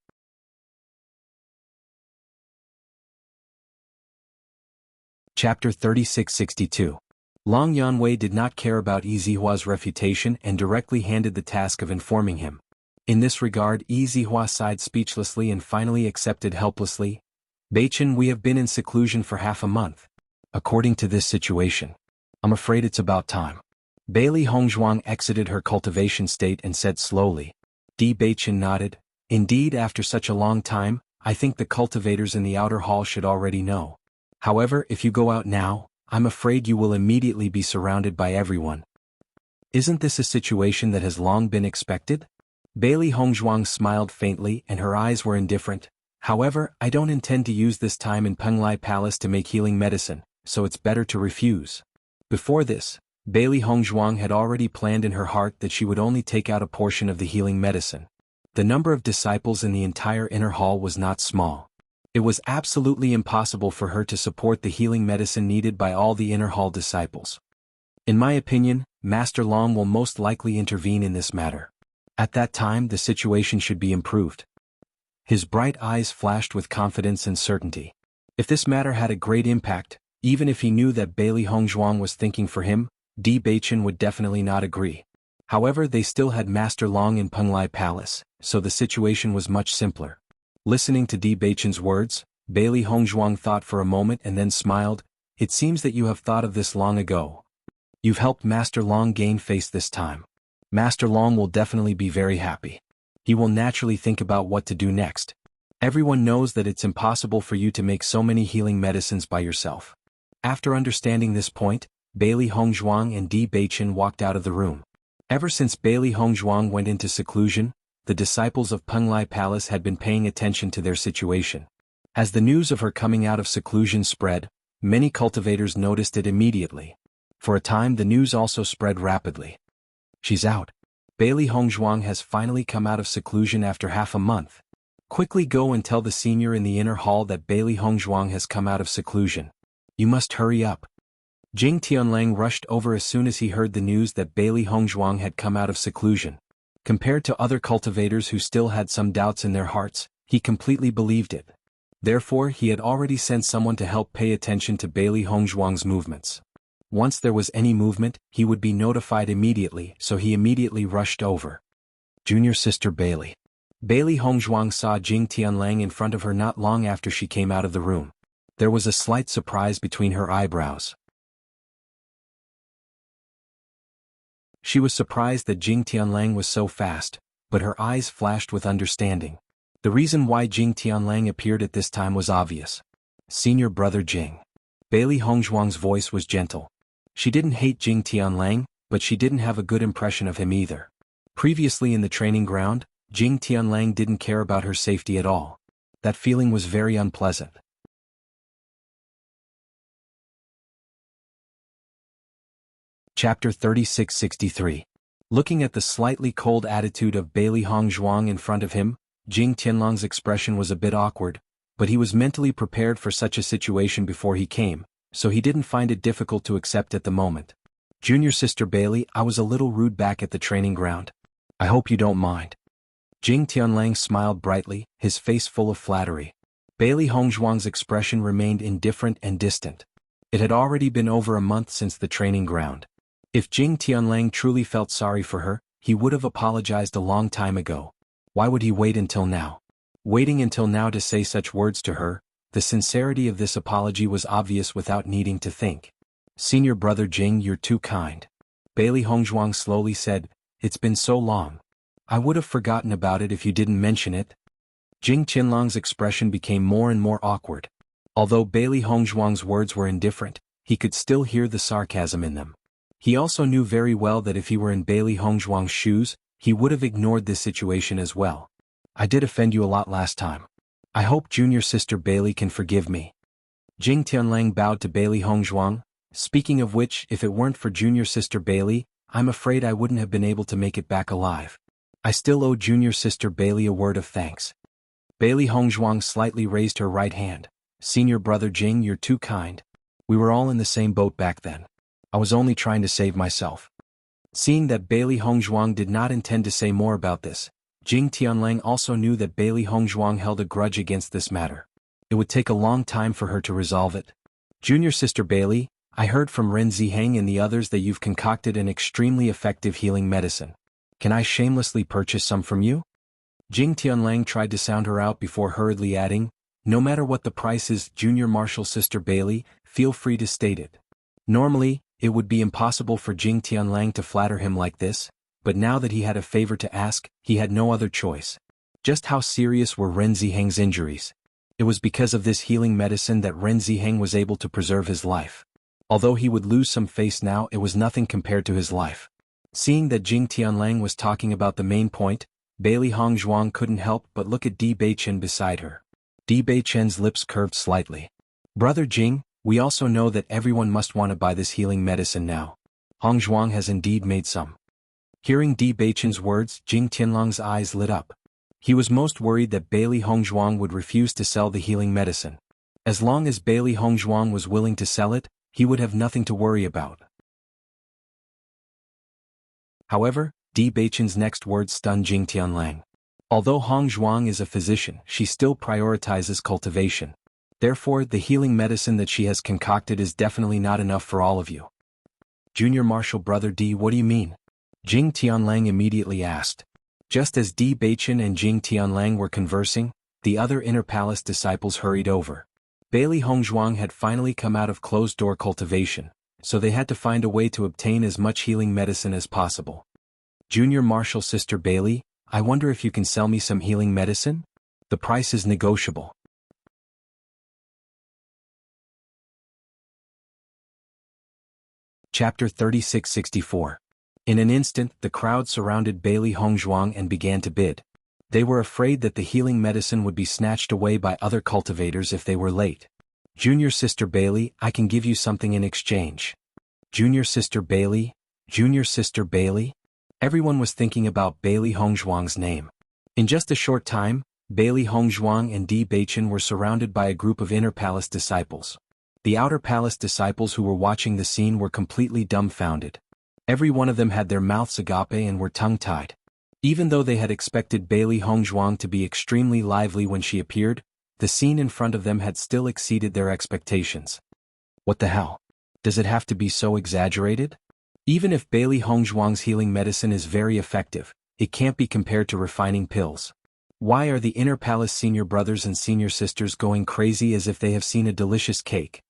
S1: Chapter 3662. Long Yanwei did not care about Yi Zihua's refutation and directly handed the task of informing him. In this regard, Yi Zihua sighed speechlessly and finally accepted helplessly. Beichen, we have been in seclusion for half a month. According to this situation, I'm afraid it's about time. Bailey Hongzhuang exited her cultivation state and said slowly. Di Beichen nodded. Indeed, after such a long time, I think the cultivators in the outer hall should already know. However, if you go out now, I'm afraid you will immediately be surrounded by everyone. Isn't this a situation that has long been expected? Bailey Hongzhuang smiled faintly and her eyes were indifferent. However, I don't intend to use this time in Penglai Palace to make healing medicine, so it's better to refuse. Before this, Bailey Hongzhuang had already planned in her heart that she would only take out a portion of the healing medicine. The number of disciples in the entire inner hall was not small. It was absolutely impossible for her to support the healing medicine needed by all the inner hall disciples. In my opinion, Master Long will most likely intervene in this matter. At that time, the situation should be improved. His bright eyes flashed with confidence and certainty. If this matter had a great impact, even if he knew that Bailey Hongzhuang was thinking for him, Di Beichen would definitely not agree. However, they still had Master Long in Penglai Palace, so the situation was much simpler. Listening to Di Beichen's words, Bailey Hongzhuang thought for a moment and then smiled. It seems that you have thought of this long ago. You've helped Master Long gain face this time. Master Long will definitely be very happy. He will naturally think about what to do next. Everyone knows that it's impossible for you to make so many healing medicines by yourself. After understanding this point, Bailey Hongzhuang and Di Beichen walked out of the room. Ever since Bailey Hongzhuang went into seclusion, the disciples of Penglai Palace had been paying attention to their situation. As the news of her coming out of seclusion spread, many cultivators noticed it immediately. For a time the news also spread rapidly. She's out. Bailey Hongzhuang has finally come out of seclusion after half a month. Quickly go and tell the senior in the inner hall that Bailey Hongzhuang has come out of seclusion. You must hurry up. Jing Tianlang rushed over as soon as he heard the news that Bailey Hongzhuang had come out of seclusion. Compared to other cultivators who still had some doubts in their hearts, he completely believed it. Therefore, he had already sent someone to help pay attention to Bailey Hongzhuang's movements. Once there was any movement, he would be notified immediately, so he immediately rushed over. Junior sister Bailey. Bailey Hongzhuang saw Jing Tianlang in front of her not long after she came out of the room. There was a slight surprise between her eyebrows. She was surprised that Jing Tianlang was so fast, but her eyes flashed with understanding. The reason why Jing Tianlang appeared at this time was obvious. Senior brother Jing. Bailey Hongzhuang's voice was gentle. She didn't hate Jing Tianlang, but she didn't have a good impression of him either. Previously in the training ground, Jing Tianlang didn't care about her safety at all. That feeling was very unpleasant. Chapter 3663. Looking at the slightly cold attitude of Bailey Hongzhuang in front of him, Jing Tianlang's expression was a bit awkward, but he was mentally prepared for such a situation before he came, so he didn't find it difficult to accept at the moment. Junior sister Bailey, I was a little rude back at the training ground. I hope you don't mind. Jing Tianlang smiled brightly, his face full of flattery. Bailey Hongzhuang's expression remained indifferent and distant. It had already been over a month since the training ground. If Jing Tianlang truly felt sorry for her, he would have apologized a long time ago. Why would he wait until now? Waiting until now to say such words to her, the sincerity of this apology was obvious without needing to think. Senior brother Jing, you're too kind. Bailey Hongzhuang slowly said, it's been so long. I would have forgotten about it if you didn't mention it. Jing Tianlang's expression became more and more awkward. Although Bailey Hongzhuang's words were indifferent, he could still hear the sarcasm in them. He also knew very well that if he were in Bailey Hongzhuang's shoes, he would have ignored this situation as well. I did offend you a lot last time. I hope junior sister Bailey can forgive me. Jing Tianlang bowed to Bailey Hongzhuang. Speaking of which, if it weren't for junior sister Bailey, I'm afraid I wouldn't have been able to make it back alive. I still owe junior sister Bailey a word of thanks. Bailey Hongzhuang slightly raised her right hand. Senior brother Jing, you're too kind. We were all in the same boat back then. I was only trying to save myself. Seeing that Bailey Hongzhuang did not intend to say more about this, Jing Tianlang also knew that Bailey Hongzhuang held a grudge against this matter. It would take a long time for her to resolve it. Junior sister Bailey, I heard from Ren Ziheng and the others that you've concocted an extremely effective healing medicine. Can I shamelessly purchase some from you? Jing Tianlang tried to sound her out before hurriedly adding, no matter what the price is, junior martial sister Bailey, feel free to state it. Normally, it would be impossible for Jing Tianlang to flatter him like this, but now that he had a favor to ask, he had no other choice. Just how serious were Ren Ziheng's injuries? It was because of this healing medicine that Ren Ziheng was able to preserve his life. Although he would lose some face now, it was nothing compared to his life. Seeing that Jing Tianlang was talking about the main point, Bailey Hongzhuang couldn't help but look at Di Beichen beside her. Di Beichen's lips curved slightly. Brother Jing, we also know that everyone must want to buy this healing medicine now. Hongzhuang has indeed made some. Hearing Di Beichen's words, Jing Tianlang's eyes lit up. He was most worried that Bailey Hongzhuang would refuse to sell the healing medicine. As long as Bailey Hongzhuang was willing to sell it, he would have nothing to worry about. However, Di Beichen's next words stunned Jing Tianlang. Although Hongzhuang is a physician, she still prioritizes cultivation. Therefore, the healing medicine that she has concocted is definitely not enough for all of you. Junior martial brother Di, what do you mean? Jing Tianlang immediately asked. Just as Di Beichen and Jing Tianlang were conversing, the other inner palace disciples hurried over. Bailey Hongzhuang had finally come out of closed-door cultivation, so they had to find a way to obtain as much healing medicine as possible. Junior martial sister Bailey, I wonder if you can sell me some healing medicine? The price is negotiable. Chapter 3664. In an instant, the crowd surrounded Bailey Hongzhuang and began to bid. They were afraid that the healing medicine would be snatched away by other cultivators if they were late. Junior sister Bailey, I can give you something in exchange. Junior sister Bailey, Junior sister Bailey. Everyone was thinking about Bailey Hongzhuang's name. In just a short time, Bailey Hongzhuang and Di Beichen were surrounded by a group of inner palace disciples. The outer palace disciples who were watching the scene were completely dumbfounded. Every one of them had their mouths agape and were tongue-tied. Even though they had expected Bailey Hongzhuang to be extremely lively when she appeared, the scene in front of them had still exceeded their expectations. What the hell? Does it have to be so exaggerated? Even if Bailey Hongzhuang's healing medicine is very effective, it can't be compared to refining pills. Why are the inner palace senior brothers and senior sisters going crazy as if they have seen a delicious cake?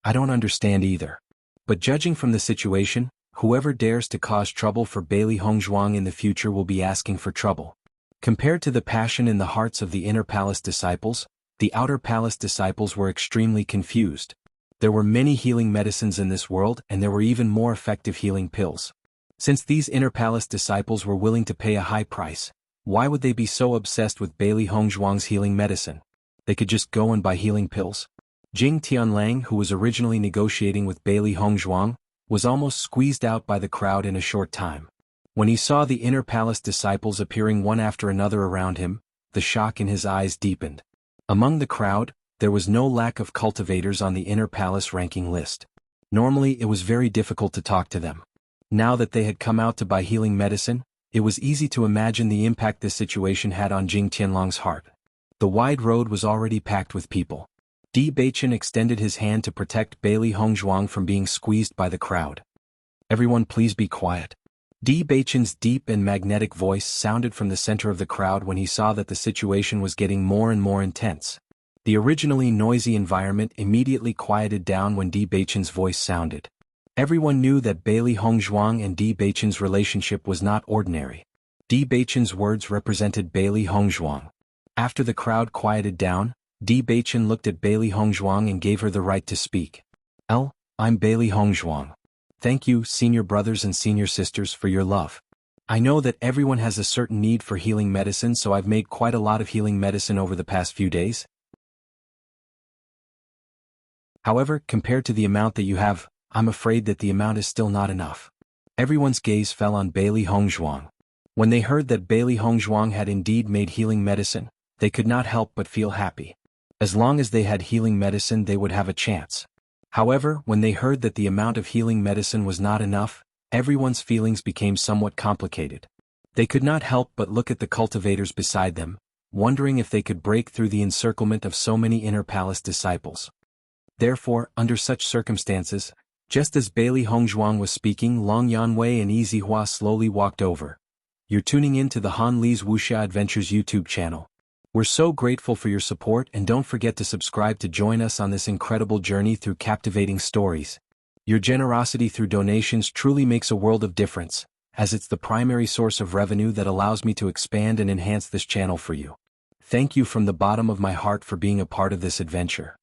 S1: I don't understand either. But judging from the situation, whoever dares to cause trouble for Bailey Hongzhuang in the future will be asking for trouble. Compared to the passion in the hearts of the inner palace disciples, the outer palace disciples were extremely confused. There were many healing medicines in this world and there were even more effective healing pills. Since these inner palace disciples were willing to pay a high price, why would they be so obsessed with Bailey Hongzhuang's healing medicine? They could just go and buy healing pills. Jing Tianlang, who was originally negotiating with Bailey Hongzhuang, was almost squeezed out by the crowd in a short time. When he saw the inner palace disciples appearing one after another around him, the shock in his eyes deepened. Among the crowd, there was no lack of cultivators on the inner palace ranking list. Normally it was very difficult to talk to them. Now that they had come out to buy healing medicine, it was easy to imagine the impact this situation had on Jing Tianlang's heart. The wide road was already packed with people. Di Beichen extended his hand to protect Bailey Hongzhuang from being squeezed by the crowd. Everyone please be quiet. Di Beichen's deep and magnetic voice sounded from the center of the crowd when he saw that the situation was getting more and more intense. The originally noisy environment immediately quieted down when Di Beichen's voice sounded. Everyone knew that Bailey Hongzhuang and Di Beichen's relationship was not ordinary. Di Beichen's words represented Bailey Hongzhuang. After the crowd quieted down, Di Beichen looked at Bailey Hongzhuang and gave her the right to speak. I'm Bailey Hongzhuang. Thank you, senior brothers and senior sisters, for your love. I know that everyone has a certain need for healing medicine, so I've made quite a lot of healing medicine over the past few days. However, compared to the amount that you have, I'm afraid that the amount is still not enough. Everyone's gaze fell on Bailey Hongzhuang. When they heard that Bailey Hongzhuang had indeed made healing medicine, they could not help but feel happy. As long as they had healing medicine, they would have a chance. However, when they heard that the amount of healing medicine was not enough, everyone's feelings became somewhat complicated. They could not help but look at the cultivators beside them, wondering if they could break through the encirclement of so many inner palace disciples. Therefore, under such circumstances, just as Bailey Hongzhuang was speaking, Long Yanwei and Yi Zihua slowly walked over. You're tuning in to the Han Li's Wuxia Adventures YouTube channel. We're so grateful for your support, and don't forget to subscribe to join us on this incredible journey through captivating stories. Your generosity through donations truly makes a world of difference, as it's the primary source of revenue that allows me to expand and enhance this channel for you. Thank you from the bottom of my heart for being a part of this adventure.